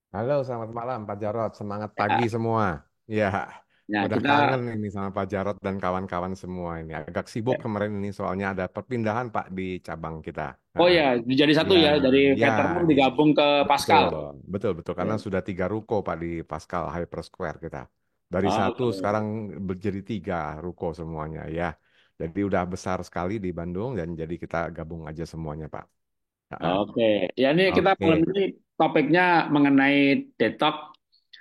Halo, selamat malam Pak Jarot. Semangat pagi Ya, semua. Ya, Ya, Udah kita kangen ini sama Pak Jarot dan kawan-kawan semua ini. Agak sibuk kemarin ini soalnya ada perpindahan Pak di cabang kita. oh Heeh. ya, jadi satu Ya, ya dari ya, veteran di digabung ke Pascal. betul, betul, betul. Karena Ya. sudah 3 ruko Pak di Pascal Hyper Square kita. Dari satu Oke. sekarang menjadi 3 ruko semuanya ya. Jadi udah besar sekali di Bandung dan jadi kita gabung aja semuanya Pak. Heeh. Oke. Ya ini kita malam Oke, ini topiknya mengenai detox,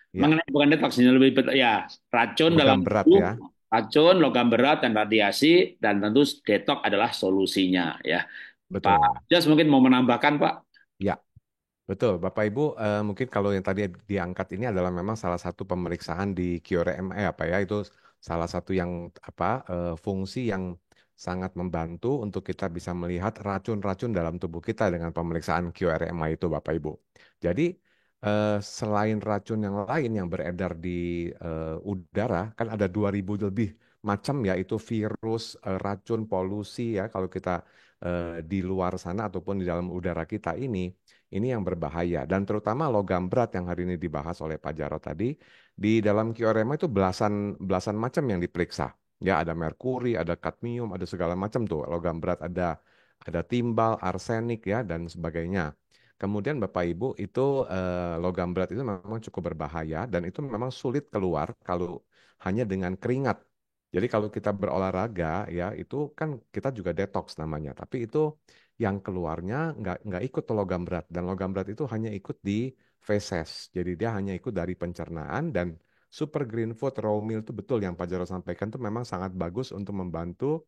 ya, mengenai bukan detox ini lebih ya racun dalam logam berat tubuh, ya. racun, logam berat dan radiasi dan tentu detox adalah solusinya ya. Pak Betul. Jas mungkin mau menambahkan Pak. Ya, betul, Bapak Ibu, mungkin kalau yang tadi diangkat ini adalah memang salah satu pemeriksaan di QRME apa ya, itu salah satu yang apa fungsi yang sangat membantu untuk kita bisa melihat racun-racun dalam tubuh kita dengan pemeriksaan QRMA itu, Bapak Ibu. Jadi selain racun yang lain yang beredar di udara, kan ada 2000 lebih macam ya, itu virus, racun, polusi ya, kalau kita di luar sana ataupun di dalam udara kita ini yang berbahaya dan terutama logam berat yang hari ini dibahas oleh Pak Jarod tadi di dalam QRMA itu belasan belasan macam yang diperiksa. Ya, ada merkuri, ada kadmium, ada segala macam tuh logam berat, ada timbal, arsenik ya dan sebagainya. Kemudian Bapak Ibu itu logam berat itu memang cukup berbahaya dan itu memang sulit keluar kalau hanya dengan keringat. Jadi kalau kita berolahraga ya itu kan kita juga detox namanya, tapi itu yang keluarnya nggak ikut tuh logam berat dan logam berat itu hanya ikut di feses. Jadi dia hanya ikut dari pencernaan dan super green food raw meal itu betul yang Pak Jarod sampaikan itu memang sangat bagus untuk membantu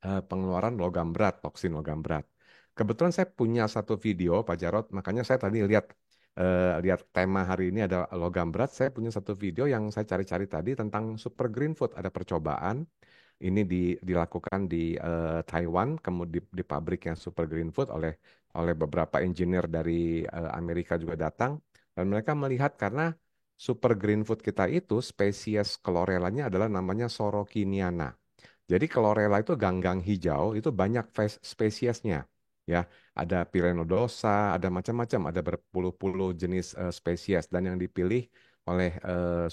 pengeluaran logam berat, toksin logam berat. Kebetulan saya punya satu video Pak Jarod, makanya saya tadi lihat tema hari ini ada logam berat. Saya punya satu video yang saya cari-cari tadi tentang super green food. Ada percobaan ini dilakukan di Taiwan, kemudian di pabrik yang super green food oleh beberapa engineer dari Amerika juga datang dan mereka melihat karena super green food kita itu spesies chlorella-nya adalah namanya Sorokiniana. Jadi chlorella itu ganggang hijau itu banyak spesiesnya. Ya, ada Phyllonodosa, ada macam-macam, ada berpuluh-puluh jenis spesies dan yang dipilih oleh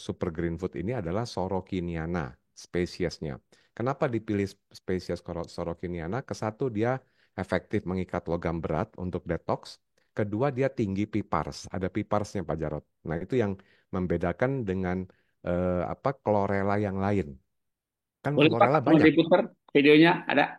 super green food ini adalah Sorokiniana spesiesnya. Kenapa dipilih spesies Sorokiniana? Kesatu dia efektif mengikat logam berat untuk detox. Kedua dia tinggi PPARS, ada PPARS-nya Pak Jarot. Nah itu yang membedakan dengan apa chlorella yang lain. Kan Boleh Pak chlorella mau banyak. diputar videonya ada?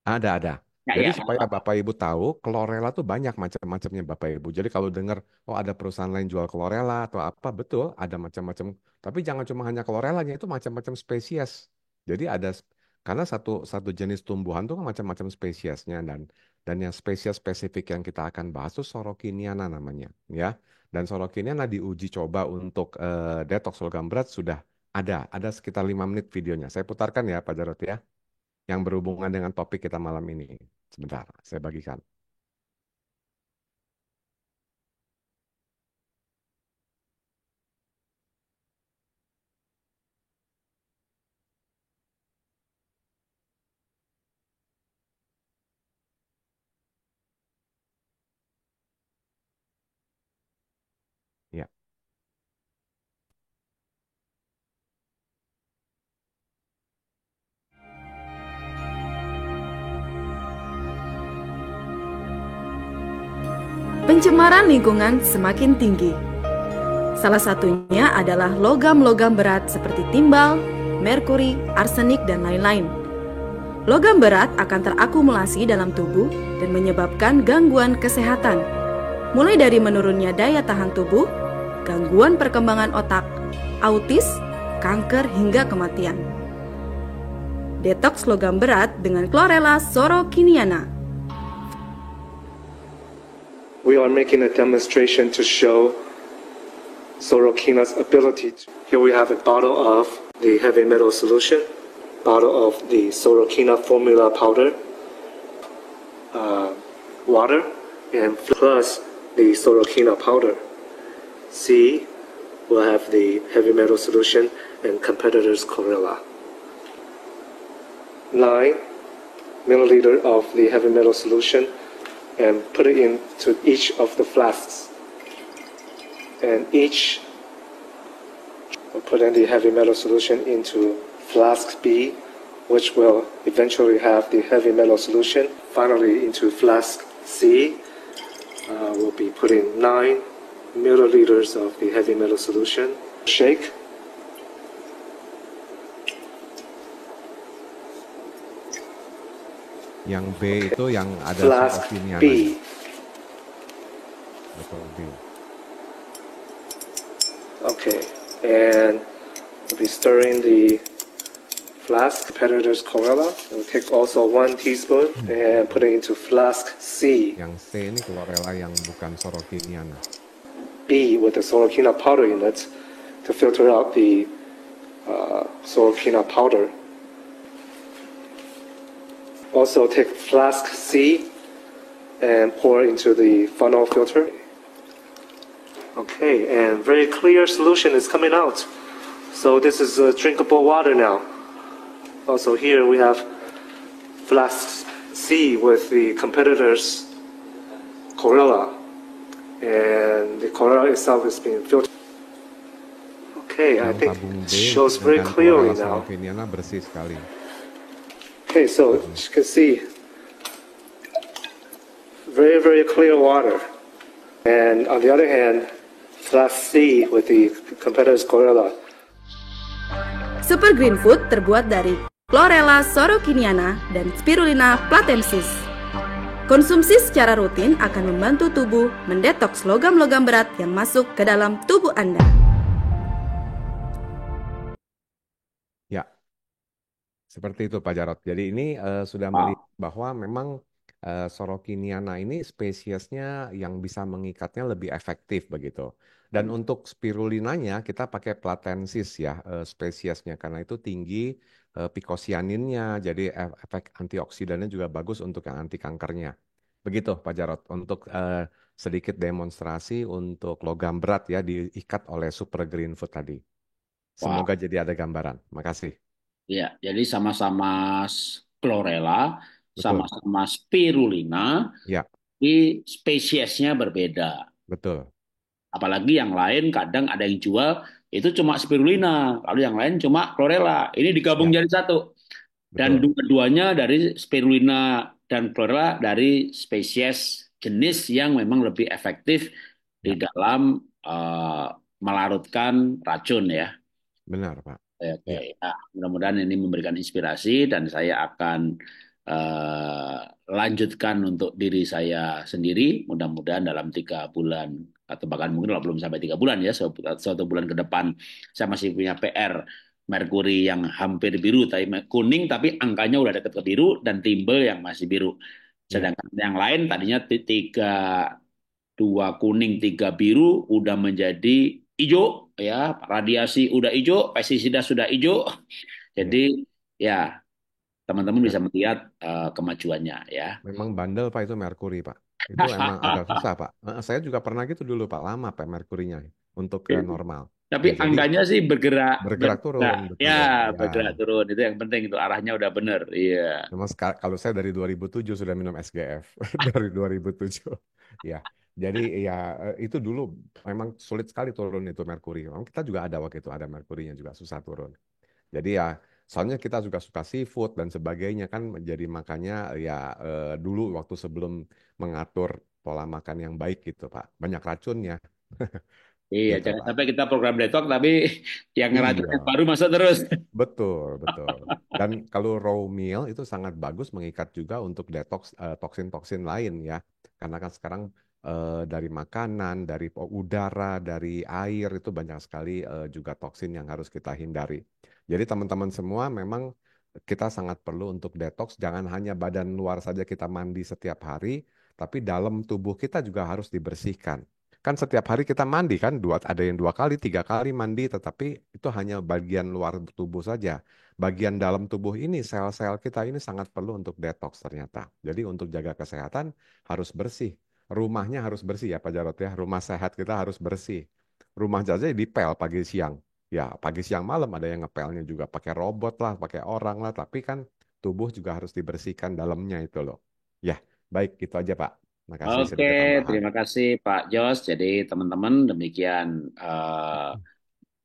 Ada. Ya Jadi ya. supaya Bapak Ibu tahu, chlorella tuh banyak macam-macamnya Bapak Ibu. Jadi kalau dengar, oh ada perusahaan lain jual chlorella atau apa, betul, ada macam-macam. Tapi jangan cuma hanya chlorellanya, itu macam-macam spesies. Jadi ada, karena satu satu jenis tumbuhan tuh kan macam-macam spesiesnya dan yang spesies spesifik yang kita akan bahas tuh Sorokiniana namanya, ya. Dan Sorokiniana diuji coba untuk detox logam berat sudah ada sekitar 5 menit videonya. Saya putarkan ya Pak Jarot ya yang berhubungan dengan topik kita malam ini. Sebentar, saya bagikan. Ya. Pencemaran lingkungan semakin tinggi. Salah satunya adalah logam-logam berat seperti timbal, merkuri, arsenik, dan lain-lain. Logam berat akan terakumulasi dalam tubuh dan menyebabkan gangguan kesehatan, mulai dari menurunnya daya tahan tubuh, gangguan perkembangan otak, autis, kanker, hingga kematian. Detox logam berat dengan chlorella sorokiniana. We are making a demonstration to show Sorokina's ability. Here we have a bottle of the heavy metal solution, bottle of the Sorokina formula powder, water, and plus the Sorokina powder. C will have the heavy metal solution and competitor's chlorella. 9 milliliter of the heavy metal solution and put it into each of the flasks. And each We're putting the heavy metal solution into flask B, which will eventually have the heavy metal solution. Finally, into flask C, we'll be putting 9 milliliters of the heavy metal solution. Shake. Yang B itu yang ada Flask sorokiniananya. B. Betul, B. Okay, and we'll be stirring the flask, competitor's chlorella. We'll take also 1 teaspoon and put it into flask C. Yang C ini chlorella yang bukan sorokiniana. B with the sorokina powder in it to filter out the sorokina powder. Also take flask C and pour into the funnel filter. Okay, and very clear solution is coming out. So this is drinkable water now. Also here we have flask C with the competitor's chlorella. And the chlorella itself is being filtered. Okay, I Yang think tabung it B shows very dengan clearly chlorella now. sorokiniana bersih sekali. Okay, so as you can see, very, very clear water. And on the other hand, flask C with the competitor's chlorella. Super Green Food terbuat dari Chlorella sorokiniana dan Spirulina platensis. Konsumsi secara rutin akan membantu tubuh mendetoks logam-logam berat yang masuk ke dalam tubuh Anda. Ya, seperti itu Pak Jarot. Jadi ini sudah Wow. melihat bahwa memang sorokiniana ini spesiesnya yang bisa mengikatnya lebih efektif begitu. Dan untuk spirulinanya kita pakai platensis ya spesiesnya karena itu tinggi pikosianinnya. Jadi efek antioksidannya juga bagus untuk yang anti kankernya. Begitu Pak Jarot. Untuk sedikit demonstrasi untuk logam berat ya diikat oleh Super Green Food tadi. Wow. Semoga jadi ada gambaran. Makasih. Ya, jadi sama-sama chlorella, Betul. sama-sama spirulina, Ya, tapi spesiesnya berbeda. betul. Apalagi yang lain kadang ada yang jual itu cuma spirulina, lalu yang lain cuma chlorella. Ini digabung Ya, jadi satu. Dan betul. dua-duanya dari spirulina dan chlorella dari spesies jenis yang memang lebih efektif di Ya, dalam melarutkan racun ya. benar Pak. Oke, Ya, ya, mudah-mudahan ini memberikan inspirasi dan saya akan lanjutkan untuk diri saya sendiri. Mudah-mudahan dalam 3 bulan atau bahkan mungkin kalau belum sampai 3 bulan ya, suatu bulan ke depan saya masih punya PR. Merkuri yang hampir biru, tapi kuning, tapi angkanya udah dekat ke biru dan timbel yang masih biru. ya, Sedangkan yang lain tadinya 2 kuning 3 biru udah menjadi hijau ya, radiasi udah hijau, pestisida sudah hijau. ya. Jadi ya teman-teman Me- bisa melihat kemajuannya ya. Memang bandel Pak itu merkuri Pak. Itu emang agak susah Pak. Saya juga pernah gitu dulu Pak, lama Pak merkurinya untuk ke normal. Tapi Ya, jadi angkanya sih bergerak bergerak turun, betul. ya, Ya, bergerak turun itu yang penting, itu arahnya udah bener. Iya. memang kalau saya dari 2007 sudah minum SGF dari 2007. Ya, jadi ya itu dulu memang sulit sekali turun itu merkuri. Memang kita juga ada waktu itu ada merkurinya juga susah turun. Jadi ya, soalnya kita juga suka seafood dan sebagainya kan, jadi makanya ya dulu waktu sebelum mengatur pola makan yang baik gitu Pak, banyak racunnya Iya, gitu jangan Pak. sampai kita program detox tapi yang ngeracun Iya, baru masuk terus. betul, betul. Dan kalau raw meal itu sangat bagus mengikat juga untuk detox toksin-toksin lain ya, karena kan sekarang dari makanan, dari udara, dari air itu banyak sekali juga toksin yang harus kita hindari. Jadi teman-teman semua memang kita sangat perlu untuk detox. Jangan hanya badan luar saja kita mandi setiap hari, tapi dalam tubuh kita juga harus dibersihkan. Kan setiap hari kita mandi kan, ada yang 2 kali, 3 kali mandi, tetapi itu hanya bagian luar tubuh saja. Bagian dalam tubuh ini, sel-sel kita ini sangat perlu untuk detox ternyata. Jadi untuk jaga kesehatan harus bersih. Rumahnya harus bersih ya Pak Jarot ya. Rumah sehat kita harus bersih. Rumah saja dipel pagi siang. Ya pagi siang malam ada yang ngepelnya juga. Pakai robot lah, pakai orang lah. Tapi kan tubuh juga harus dibersihkan dalamnya itu loh. Ya baik gitu aja Pak. Makasih sedikit Oke, tambahan. terima kasih Pak Jos. Jadi teman-teman demikian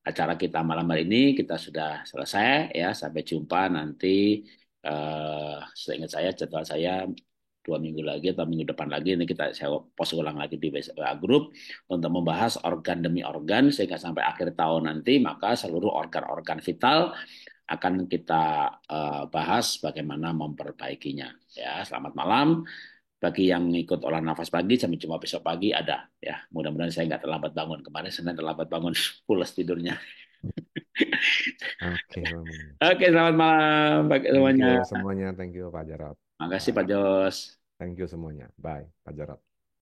acara kita malam hari ini kita sudah selesai ya. Sampai jumpa nanti. Seingat saya jadwal saya 2 minggu lagi atau minggu depan lagi ini saya post ulang lagi di WA Group untuk membahas organ demi organ sehingga sampai akhir tahun nanti maka seluruh organ-organ vital akan kita bahas bagaimana memperbaikinya. Ya, selamat malam. Bagi yang ikut olah nafas pagi, sampai jumpa besok pagi ada ya. Mudah-mudahan saya nggak terlambat bangun. Kemarin Senin terlambat bangun, pulas tidurnya. Oke, Bang. Oke, selamat malam bagi Thank semuanya. you semuanya. Thank you Pak Jarot. Makasih Bye. Pak Jos. Thank you semuanya. Bye, Pak Jarot.